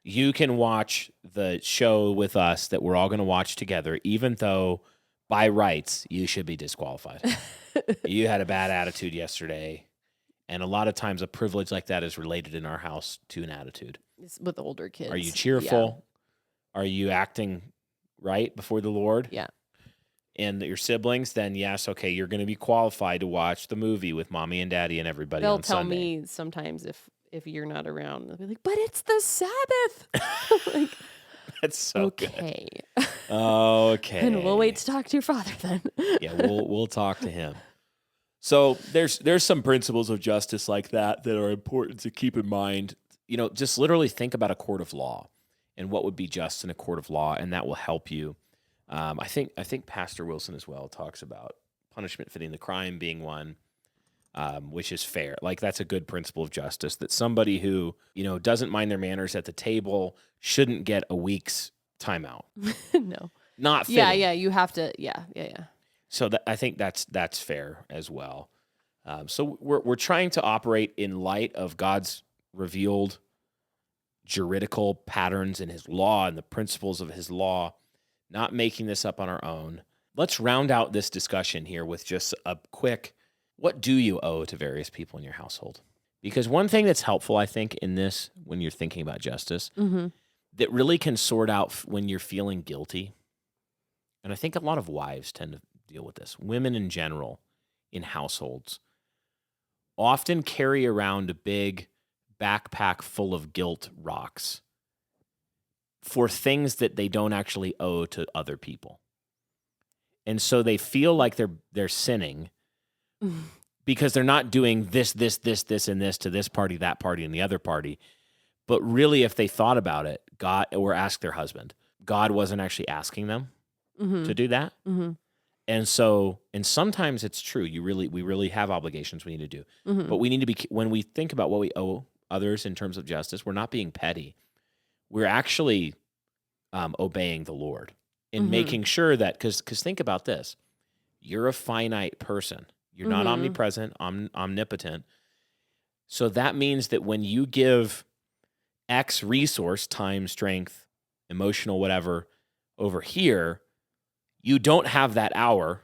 you can watch the show with us that we're all going to watch together, even though by rights, you should be disqualified. You had a bad attitude yesterday. And a lot of times a privilege like that is related in our house to an attitude. It's with older kids. Are you cheerful? Yeah. Are you acting right before the Lord? Yeah. And your siblings, then yes, okay, you're going to be qualified to watch the movie with mommy and daddy and everybody They'll on tell Sunday. me sometimes if you're not around, they'll be like, but it's the Sabbath. Like, that's so okay. Good. Okay. And we'll wait to talk to your father then. Yeah, we'll talk to him. So there's some principles of justice like that are important to keep in mind. You know, just literally think about a court of law and what would be just in a court of law, and that will help you. I think Pastor Wilson as well talks about punishment fitting the crime being one, which is fair. Like that's a good principle of justice, that somebody who, doesn't mind their manners at the table shouldn't get a week's timeout. No. Not fitting. Yeah, you have to, yeah. So I think that's fair as well. So we're trying to operate in light of God's revealed juridical patterns in his law and the principles of his law, not making this up on our own. Let's round out this discussion here with just a quick, what do you owe to various people in your household? Because one thing that's helpful, I think, in this, when you're thinking about justice, that really can sort out when you're feeling guilty, and I think a lot of wives tend to deal with this, women in general in households often carry around a big backpack full of guilt rocks for things that they don't actually owe to other people. And so they feel like they're sinning because they're not doing this, and this to this party, that party, and the other party. But really, if they thought about it, God, or asked their husband, God wasn't actually asking them to do that. And so, and sometimes it's true. We really have obligations we need to do. But we need to be, when we think about what we owe others in terms of justice, we're not being petty. We're actually obeying the Lord and making sure that, because think about this, you're a finite person. You're not omnipresent, omnipotent. So that means that when you give X resource, time, strength, emotional, whatever, over here, you don't have that hour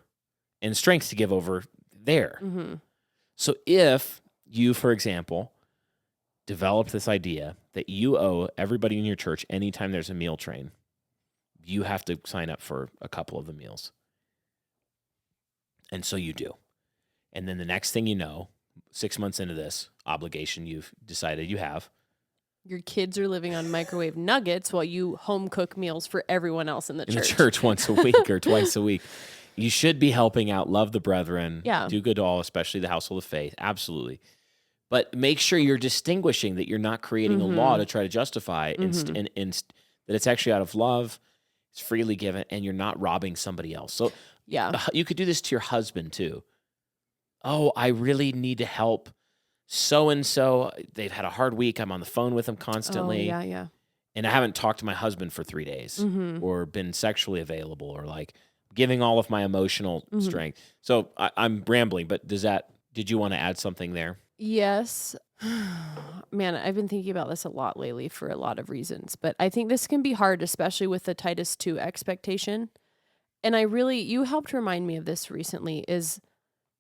and strength to give over there. So if you, for example, develop this idea that you owe everybody in your church anytime there's a meal train, you have to sign up for a couple of the meals. And so you do. And then the next thing you know, 6 months into this obligation you've decided you have, your kids are living on microwave nuggets while you home cook meals for everyone else in the church. In the church once a week or twice a week. You should be helping out, love the brethren, do good to all, especially the household of faith. Absolutely. But make sure you're distinguishing, that you're not creating a law to try to justify and that it's actually out of love, it's freely given, and you're not robbing somebody else. So you could do this to your husband too. Oh, I really need to help so-and-so. They've had a hard week. I'm on the phone with them constantly. Oh, yeah. And I haven't talked to my husband for 3 days or been sexually available or like giving all of my emotional strength. So I'm rambling, but did you want to add something there? Yes. Man, I've been thinking about this a lot lately for a lot of reasons, but I think this can be hard, especially with the Titus 2 expectation. And you helped remind me of this recently, is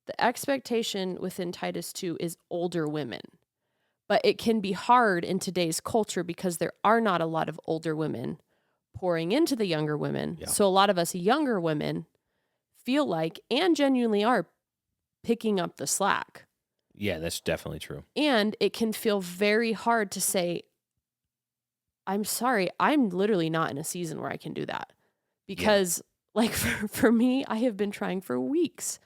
the expectation within Titus 2 is older women. But it can be hard in today's culture because there are not a lot of older women pouring into the younger women. Yeah. So a lot of us younger women feel like, and genuinely are, picking up the slack. Yeah, that's definitely true. And it can feel very hard to say, I'm sorry, I'm literally not in a season where I can do that. Because like for me, I have been trying for weeks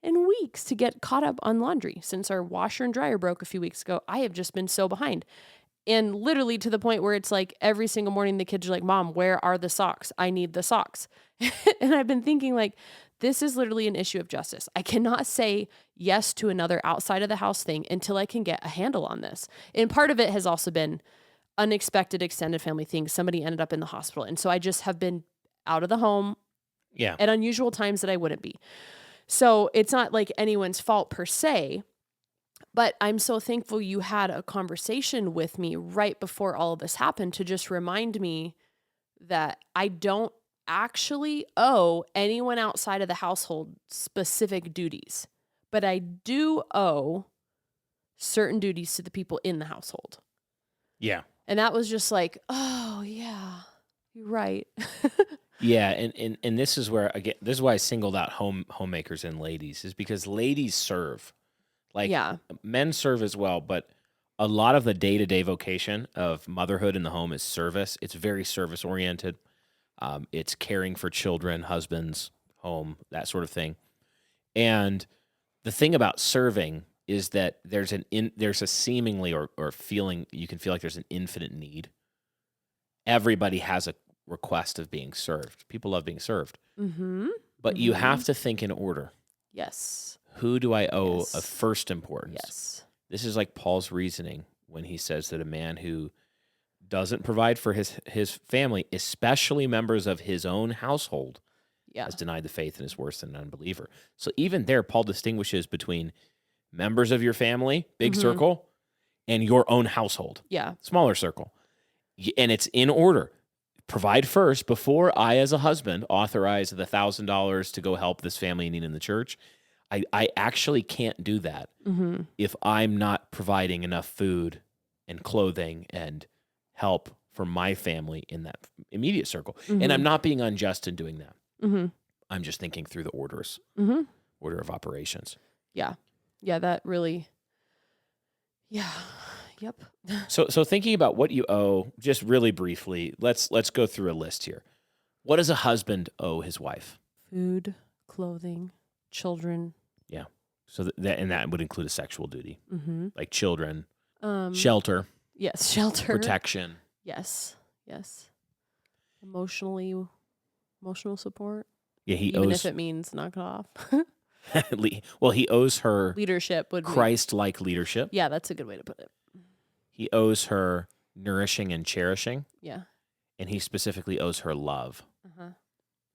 and weeks to get caught up on laundry. Since our washer and dryer broke a few weeks ago, I have just been so behind. And literally to the point where it's like every single morning the kids are like, Mom, where are the socks? I need the socks. And I've been thinking like, this is literally an issue of justice. I cannot say yes to another outside of the house thing until I can get a handle on this. And part of it has also been unexpected extended family things. Somebody ended up in the hospital. And so I just have been out of the home at unusual times that I wouldn't be. So it's not like anyone's fault per se, but I'm so thankful you had a conversation with me right before all of this happened to just remind me that I don't actually owe anyone outside of the household specific duties, but I do owe certain duties to the people in the household. Yeah. And that was just like, oh yeah, you're right. Yeah, and this is where, again, this is why I singled out homemakers and ladies, is because ladies serve. Like men serve as well, but a lot of the day-to-day vocation of motherhood in the home is service. It's very service-oriented. It's caring for children, husbands, home, that sort of thing. And the thing about serving is that there's a seemingly or feeling, you can feel like there's an infinite need. Everybody has a request of being served. People love being served. But you have to think in order. Yes. Who do I owe Yes. of first importance? Yes. This is like Paul's reasoning when he says that a man who doesn't provide for his family, especially members of his own household, Yeah. has denied the faith and is worse than an unbeliever. So even there, Paul distinguishes between members of your family, big circle, and your own household, Yeah. smaller circle. And it's in order. Provide first before I, as a husband, authorize the $1,000 to go help this family in need in the church. I actually can't do that if I'm not providing enough food and clothing and help for my family in that immediate circle. And I'm not being unjust in doing that. I'm just thinking through the order of operations. Yeah. Yeah, that really, yeah. Yep. So thinking about what you owe, just really briefly, let's go through a list here. What does a husband owe his wife? Food, clothing, children. Yeah. So that would include a sexual duty, like children, Um, shelter, yes, shelter. protection. Yes. Yes. Emotional support. Yeah, he Even owes. if it means knock it off. Well, he owes her Leadership would be. Christ-like leadership. Yeah, that's a good way to put it. He owes her nourishing and cherishing, Yeah. and he specifically owes her love. Uh-huh.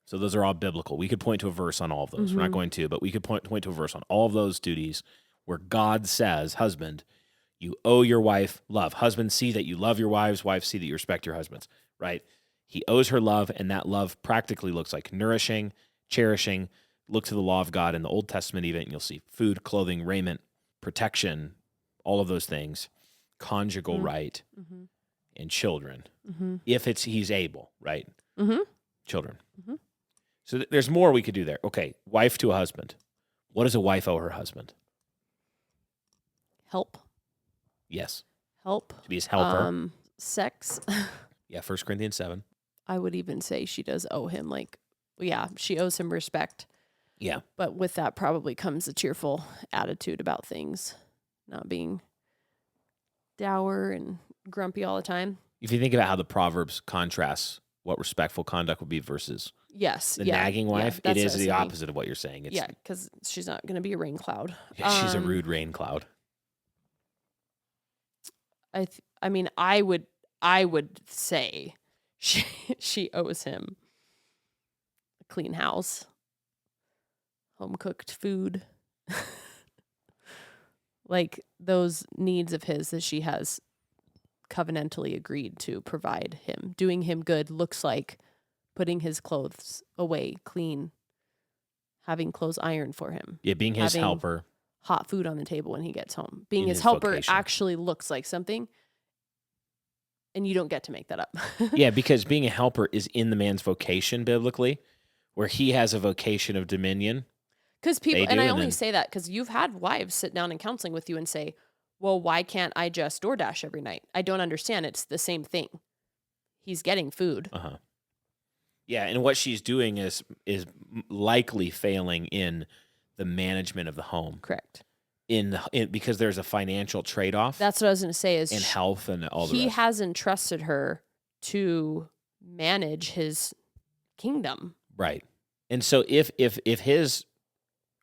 So those are all biblical. We could point to a verse on all of those. We're not going to, but we could point to a verse on all of those duties where God says, husband, you owe your wife love. Husband, see that you love your wives. Wives, see that you respect your husbands, right? He owes her love, and that love practically looks like nourishing, cherishing. Look to the law of God in the Old Testament even, and you'll see food, clothing, raiment, protection, all of those things, conjugal right, and children, if he's able, right? Children. So there's more we could do there. Okay, wife to a husband. What does a wife owe her husband? Help. Yes. Help. To be his helper. Sex. Yeah, 1 Corinthians 7. I would even say she does owe him, she owes him respect. Yeah. But with that probably comes a cheerful attitude about things, not being dour and grumpy all the time. If you think about how the Proverbs contrasts what respectful conduct would be versus the nagging wife, it is the opposite of what you're saying. It's, because she's not going to be a rain cloud. Yeah, she's a rude rain cloud. I would say she owes him a clean house, home cooked food, like those needs of his that she has covenantally agreed to provide him. Doing him good looks like putting his clothes away clean, having clothes ironed for him. Yeah, being his helper. Hot food on the table when he gets home. Being his his helper vocation. actually looks like something, and you don't get to make that up. Yeah, because being a helper is in the man's vocation biblically, where he has a vocation of dominion. Because people, and I only say that because you've had wives sit down in counseling with you and say, well, why can't I just DoorDash every night? I don't understand. It's the same thing. He's getting food. Yeah, and what she's doing is likely failing in the management of the home. Correct. Because there's a financial trade-off. That's what I was going to say is in health and all the rest. He has entrusted her to manage his kingdom. Right. And so if his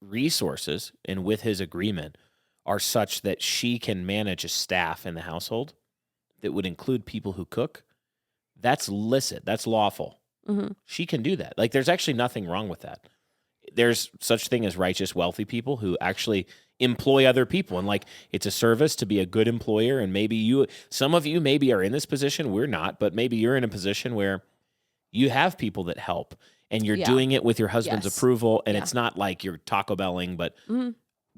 resources and with his agreement are such that she can manage a staff in the household that would include people who cook, that's licit. That's lawful. She can do that. Like, there's actually nothing wrong with that. There's such thing as righteous, wealthy people who actually employ other people. And like, it's a service to be a good employer. And maybe some of you maybe are in this position. We're not, but maybe you're in a position where you have people that help and you're doing it with your husband's approval. And it's not like you're Taco Belling, but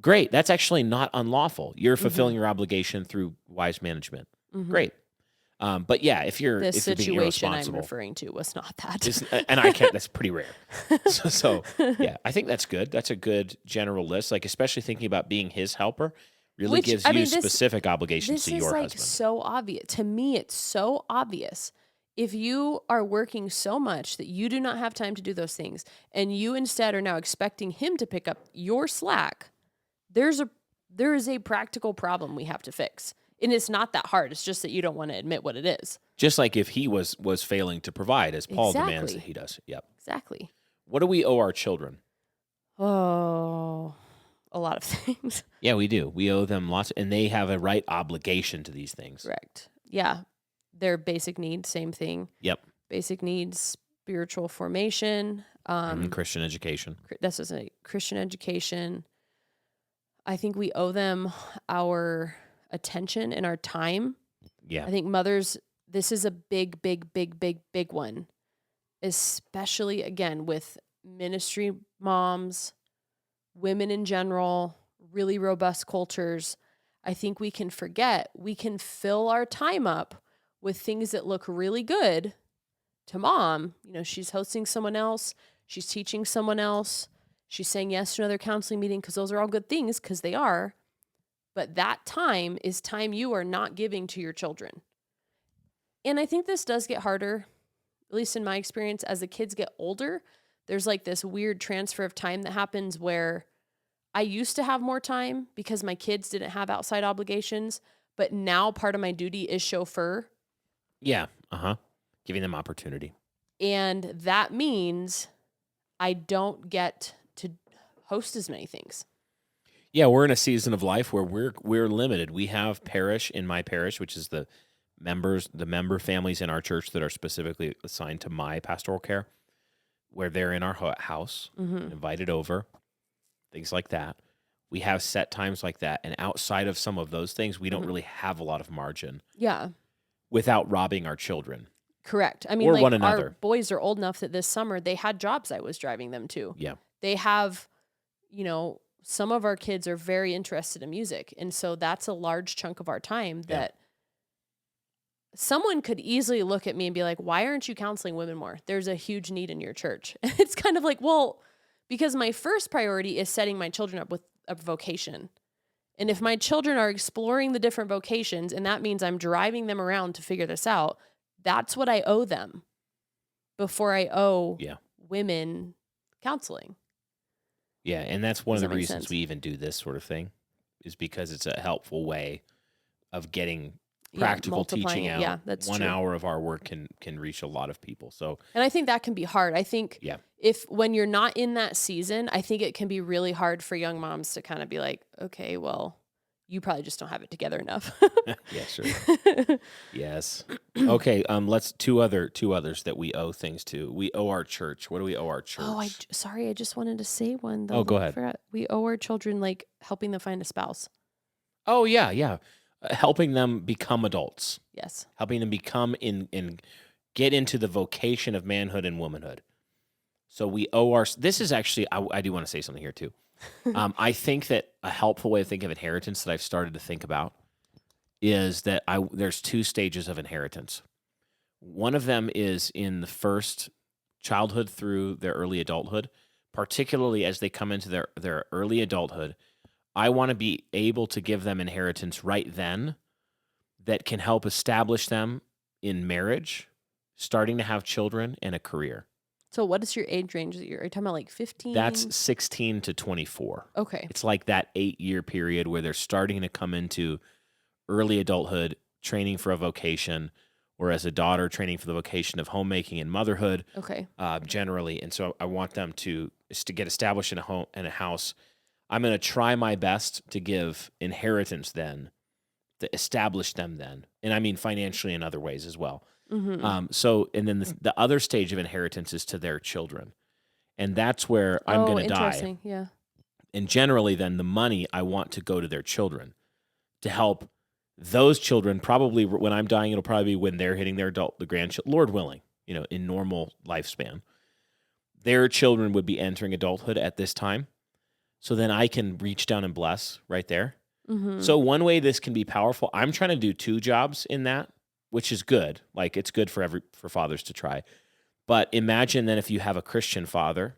great. That's actually not unlawful. You're fulfilling your obligation through wise management. Great. But yeah, if you're being situation irresponsible, I'm referring to was not that. and I can't. That's pretty rare. So yeah, I think that's good. That's a good general list. Like, especially thinking about being his helper, really gives you specific obligations to your husband. This is like so obvious to me. It's so obvious. If you are working so much that you do not have time to do those things, and you instead are now expecting him to pick up your slack, there is a practical problem we have to fix. And it's not that hard. It's just that you don't want to admit what it is. Just like if he was failing to provide, as Paul demands that he does. Yep. Exactly. What do we owe our children? Oh, a lot of things. Yeah, we do. We owe them lots, and they have a right obligation to these things. Correct. Yeah. Their basic needs, same thing. Yep. Basic needs, spiritual formation. Christian education. That's just a Christian education. I think we owe them our attention and our time. Yeah. I think mothers, this is a big, big, big, big, big one, especially again with ministry moms, women in general, really robust cultures. I think we can forget, we can fill our time up with things that look really good to mom. You know, she's hosting someone else, she's teaching someone else, she's saying yes to another counseling meeting, because those are all good things, because they are. But that time is time you are not giving to your children. And I think this does get harder, at least in my experience, as the kids get older. There's like this weird transfer of time that happens where I used to have more time because my kids didn't have outside obligations, but now part of my duty is chauffeur. Yeah. Giving them opportunity. And that means I don't get to host as many things. Yeah, we're in a season of life where we're limited. We have in my parish, which is the member families in our church that are specifically assigned to my pastoral care, where they're in our house, invited over, things like that. We have set times like that. And outside of some of those things, we don't really have a lot of margin. Yeah. Without robbing our children. Correct. I mean, or like one another. Our boys are old enough that this summer they had jobs I was driving them to. Yeah. They have, some of our kids are very interested in music. And so that's a large chunk of our time that someone could easily look at me and be like, why aren't you counseling women more? There's a huge need in your church. And it's kind of like, well, because my first priority is setting my children up with a vocation. And if my children are exploring the different vocations, and that means I'm driving them around to figure this out, that's what I owe them before I owe women counseling. Yeah, and that's one of the reasons sense? we even do this sort of thing, is because it's a helpful way of getting practical teaching out. Yeah, that's 1 true. hour of our work can reach a lot of people. So, and I think that can be hard. I think when you're not in that season, I think it can be really hard for young moms to kind of be like, okay, well, you probably just don't have it together enough. Yeah, sure. Yes. Okay. Let's two others that we owe things to. We owe our church. What do we owe our church? Oh, sorry. I just wanted to say one though. Oh, go ahead. We owe our children like helping them find a spouse. Oh yeah. Helping them become adults. Yes. Helping them become get into the vocation of manhood and womanhood. So we owe this is actually, I do want to say something here too. I think that a helpful way to think of inheritance that I've started to think about is that there's two stages of inheritance. One of them is in the first childhood through their early adulthood, particularly as they come into their early adulthood. I want to be able to give them inheritance right then that can help establish them in marriage, starting to have children, and a career. So what is your age range that are you talking about, like 15? That's 16 to 24. Okay. It's like that 8-year period where they're starting to come into early adulthood, training for a vocation, or as a daughter, training for the vocation of homemaking and motherhood. Okay. Generally. And so I want them to get established in a home and a house. I'm going to try my best to give inheritance then, to establish them then. And I mean financially in other ways as well. Mm-hmm. And then the other stage of inheritance is to their children. And that's where I'm going to die. Yeah. And generally then the money I want to go to their children to help those children. Probably when I'm dying, it'll probably be when they're hitting the grandchildren, Lord willing, in normal lifespan. Their children would be entering adulthood at this time. So then I can reach down and bless right there. Mm-hmm. So one way this can be powerful, I'm trying to do 2 jobs in that, which is good. Like it's good for fathers to try. But imagine then if you have a Christian father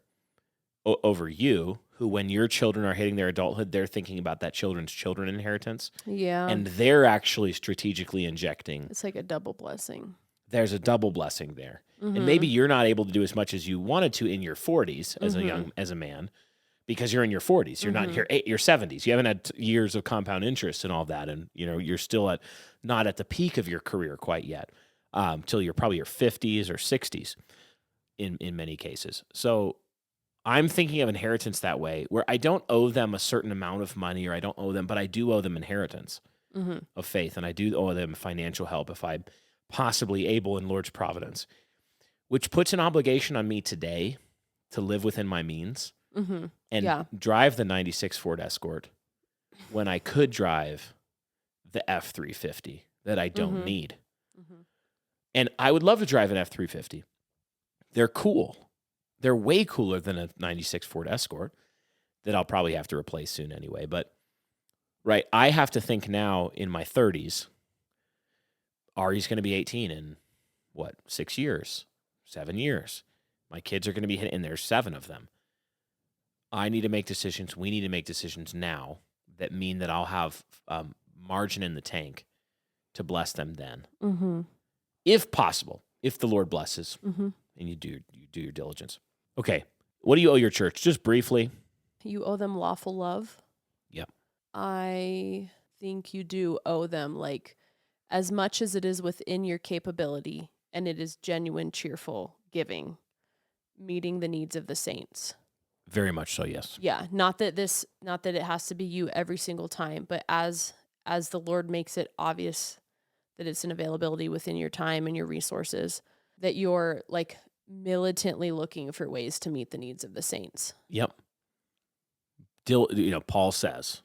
over you, who when your children are hitting their adulthood, they're thinking about that children's children inheritance. Yeah. And they're actually strategically injecting. It's like a double blessing. There's a double blessing there. Mm-hmm. And maybe you're not able to do as much as you wanted to in your 40s as a man, because you're in your 40s. You're not in your 70s. You haven't had years of compound interest and all that. And, you're still not at the peak of your career quite yet, till you're probably your 50s or 60s in many cases. So I'm thinking of inheritance that way, where I don't owe them a certain amount of money, or I don't owe them, but I do owe them inheritance of faith, and I do owe them financial help if I'm possibly able in Lord's providence, which puts an obligation on me today to live within my means and Yeah. drive the 96 Ford Escort when I could drive the F-350 that I don't need. And I would love to drive an F-350. They're cool. They're way cooler than a 96 Ford Escort that I'll probably have to replace soon anyway. But, right, I have to think now in my 30s, Ari's going to be 18 in, 6 years, 7 years. My kids are going to be hitting, and there's 7 of them. I need to make decisions. We need to make decisions now that mean that I'll have margin in the tank to bless them then. If possible, if the Lord blesses and you do your diligence. Okay. What do you owe your church? Just briefly. You owe them lawful love. Yep. I think you do owe them, like, as much as it is within your capability, and it is genuine, cheerful giving, meeting the needs of the saints. Very much so, yes. Yeah, not that it has to be you every single time, but as the Lord makes it obvious that it's an availability within your time and your resources, that you're, like, militantly looking for ways to meet the needs of the saints. Yep. Paul says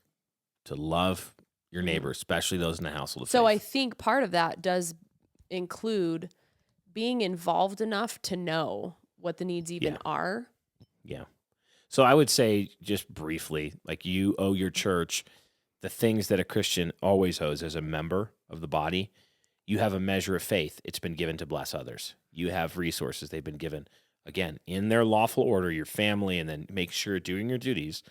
to love your neighbor, especially those in the household of So faith. I think part of that does include being involved enough to know what the needs even are. Yeah. So I would say, just briefly, like, you owe your church the things that a Christian always owes as a member of the body. You have a measure of faith. It's been given to bless others. You have resources. They've been given, again, in their lawful order, your family, and then make sure doing your duties,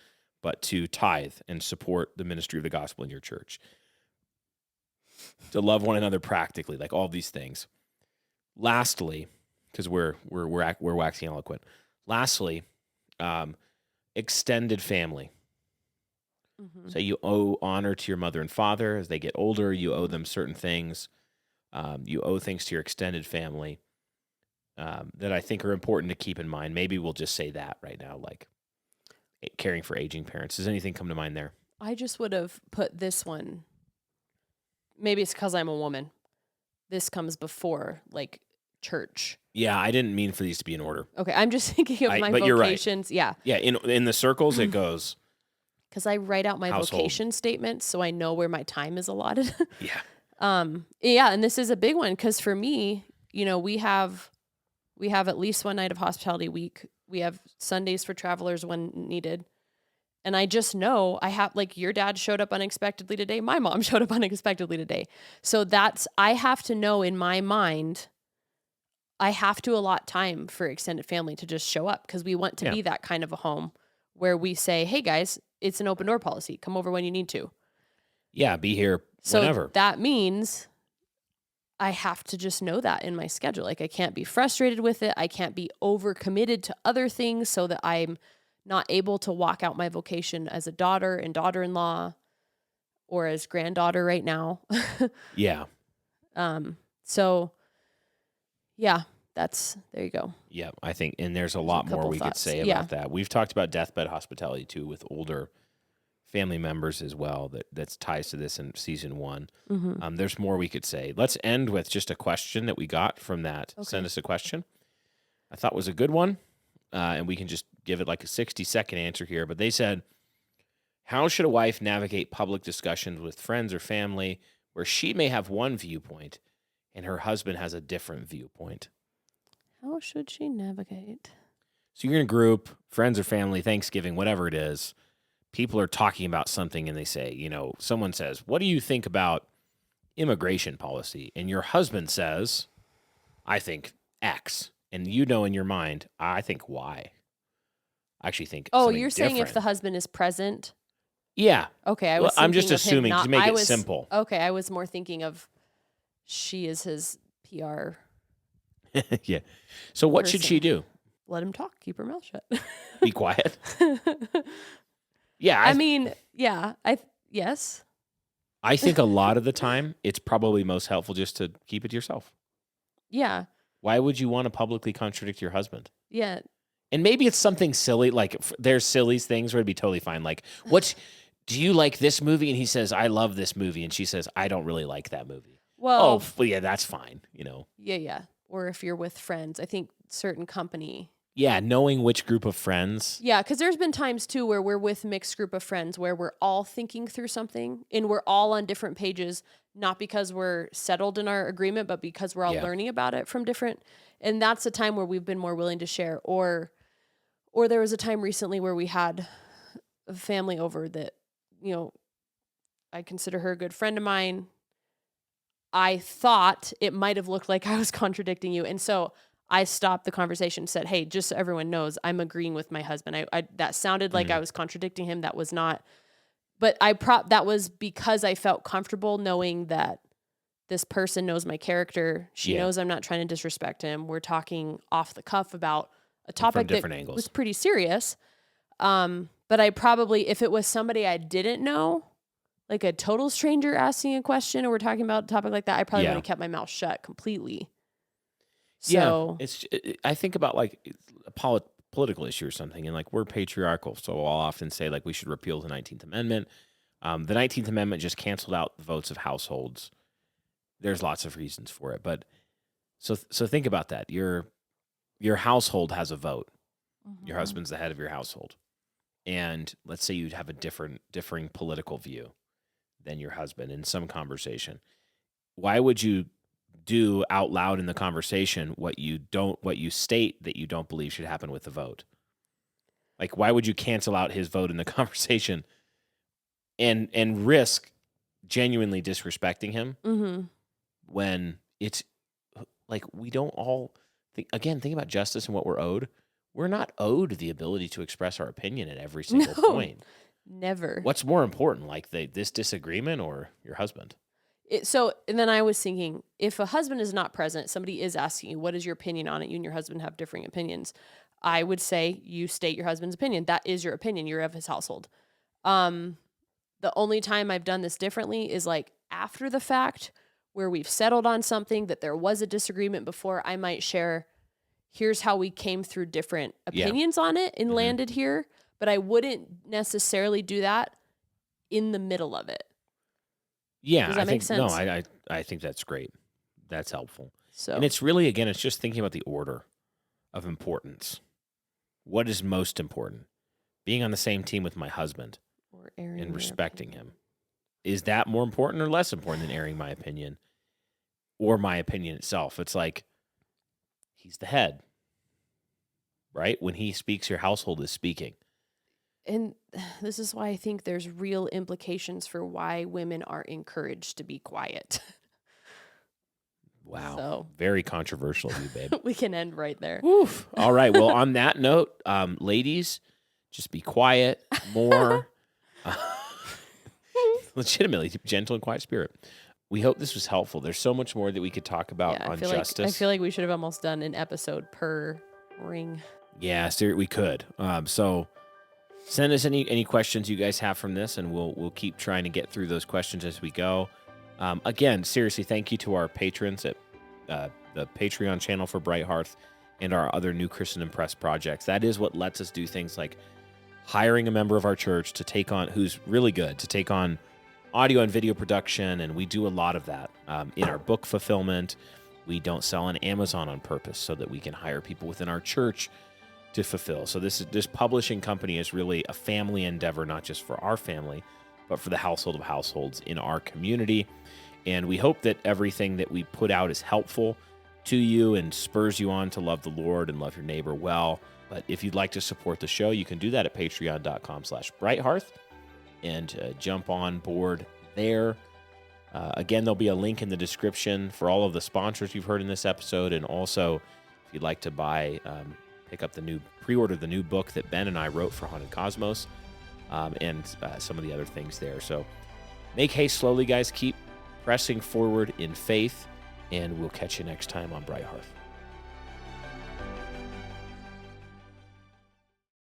but to tithe and support the ministry of the gospel in your church. To love one another practically, like all these things. Lastly, because we're waxing eloquent. Lastly, extended family. So you owe honor to your mother and father as they get older. You owe them certain things. You owe things to your extended family that I think are important to keep in mind. Maybe we'll just say that right now, like caring for aging parents. Does anything come to mind there? I just would have put this one. Maybe it's because I'm a woman. This comes before, like, church. Yeah, I didn't mean for these to be in order. Okay, I'm just thinking of my but you're right. vocations. Yeah. Yeah, in the circles it goes. Because I write out my Household. vocation statements so I know where my time is allotted. Yeah. Yeah, and this is a big one because for me, we have at least one night of hospitality a week. We have Sundays for travelers when needed. And I just know I have, like, your dad showed up unexpectedly today. My mom showed up unexpectedly today. So I have to know in my mind, I have to allot time for extended family to just show up because we want to be that kind of a home where we say, hey guys, it's an open door policy. Come over when you need to. Yeah, be here So whenever. that means I have to just know that in my schedule. Like, I can't be frustrated with it. I can't be overcommitted to other things so that I'm not able to walk out my vocation as a daughter and daughter-in-law or as granddaughter right now. Yeah. So yeah, there you go. Yeah, I think, and there's a lot more we could say about that. We've talked about deathbed hospitality too with older family members as well. That's ties to this in season 1. There's more we could say. Let's end with just a question that we got from that. Okay. Send us a question. I thought was a good one, and we can just give it like a 60-second answer here. But they said, how should a wife navigate public discussions with friends or family where she may have one viewpoint and her husband has a different viewpoint? How should she navigate? So you're in a group, friends or family, Thanksgiving, whatever it is. People are talking about something and they say, someone says, what do you think about immigration policy? And your husband says, I think X. And in your mind, I think Y. I actually think you're saying if the husband is present? Yeah. Okay, I'm just assuming to make it simple. Okay, I was more thinking of she is his PR. Yeah. So what should she do? Let him talk. Keep her mouth shut. Be quiet. Yeah. Yes. I think a lot of the time it's probably most helpful just to keep it to yourself. Yeah. Why would you want to publicly contradict your husband? Yeah. And maybe it's something silly, like there's silly things where it'd be totally fine. Like, do you like this movie? And he says, I love this movie. And she says, I don't really like that movie. Well, well, yeah, that's fine, Yeah. Or if you're with friends, I think certain company. Yeah, knowing which group of friends. Yeah, because there's been times too where we're with mixed group of friends where we're all thinking through something and we're all on different pages, not because we're settled in our agreement, but because we're all learning about it from different. And that's a time where we've been more willing to share. Or there was a time recently where we had a family over that, I consider her a good friend of mine. I thought it might have looked like I was contradicting you. And so I stopped the conversation and said, hey, just so everyone knows, I'm agreeing with my husband. That sounded like I was contradicting him. That was not. But that was because I felt comfortable knowing that this person knows my character. She knows I'm not trying to disrespect him. We're talking off the cuff about a topic that was pretty serious. But I probably, if it was somebody I didn't know, like a total stranger asking a question, or we're talking about a topic like that, I probably would have kept my mouth shut completely. So I think about like a political issue or something, and like we're patriarchal, so I'll often say like we should repeal the 19th Amendment. The 19th Amendment just canceled out the votes of households. There's lots of reasons for it, but so think about that. Your household has a vote. Mm-hmm. Your husband's the head of your household, and let's say you'd have a differing political view than your husband in some conversation. Why would you do out loud in the conversation what you state that you don't believe should happen with the vote? Like, why would you cancel out his vote in the conversation and risk genuinely disrespecting him when it's like we don't all think about justice and what we're owed. We're not owed the ability to express our opinion at every single point. Never. What's more important, like this disagreement or your husband? And then I was thinking, if a husband is not present, somebody is asking you, what is your opinion on it? You and your husband have differing opinions. I would say you state your husband's opinion. That is your opinion. You're of his household. The only time I've done this differently is like after the fact where we've settled on something that there was a disagreement before. I might share, here's how we came through different opinions on it and landed here. But I wouldn't necessarily do that in the middle of it. Yeah, does that make sense? No, I think that's great. That's helpful. So, and it's really, again, it's just thinking about the order of importance. What is most important? Being on the same team with my husband and respecting him. Is that more important or less important than airing my opinion or my opinion itself? It's like he's the head, right? When he speaks, your household is speaking. And this is why I think there's real implications for why women are encouraged to be quiet. Wow. So, very controversial of you, babe. We can end right there. Oof. All right. Well, on that note, ladies, just be quiet more. Legitimately, gentle and quiet spirit. We hope this was helpful. There's so much more that we could talk about on justice. I feel like we should have almost done an episode per ring. Yeah, we could. So send us any questions you guys have from this, and we'll keep trying to get through those questions as we go. Again, seriously, thank you to our patrons at the Patreon channel for Bright Hearth and our other New Christian and Press projects. That is what lets us do things like hiring a member of our church to take on, who's really good, to take on audio and video production, and we do a lot of that. In our book fulfillment, we don't sell on Amazon on purpose so that we can hire people within our church to fulfill. So this publishing company is really a family endeavor, not just for our family, but for the household of households in our community. And we hope that everything that we put out is helpful to you and spurs you on to love the Lord and love your neighbor well. But if you'd like to support the show, you can do that at patreon.com/brighthearth and jump on board there. Again, there'll be a link in the description for all of the sponsors you've heard in this episode. And also, if you'd like to pre-order the new book that Ben and I wrote for Haunted Cosmos, and some of the other things there. So make haste slowly, guys. Keep pressing forward in faith, and we'll catch you next time on Bright Hearth.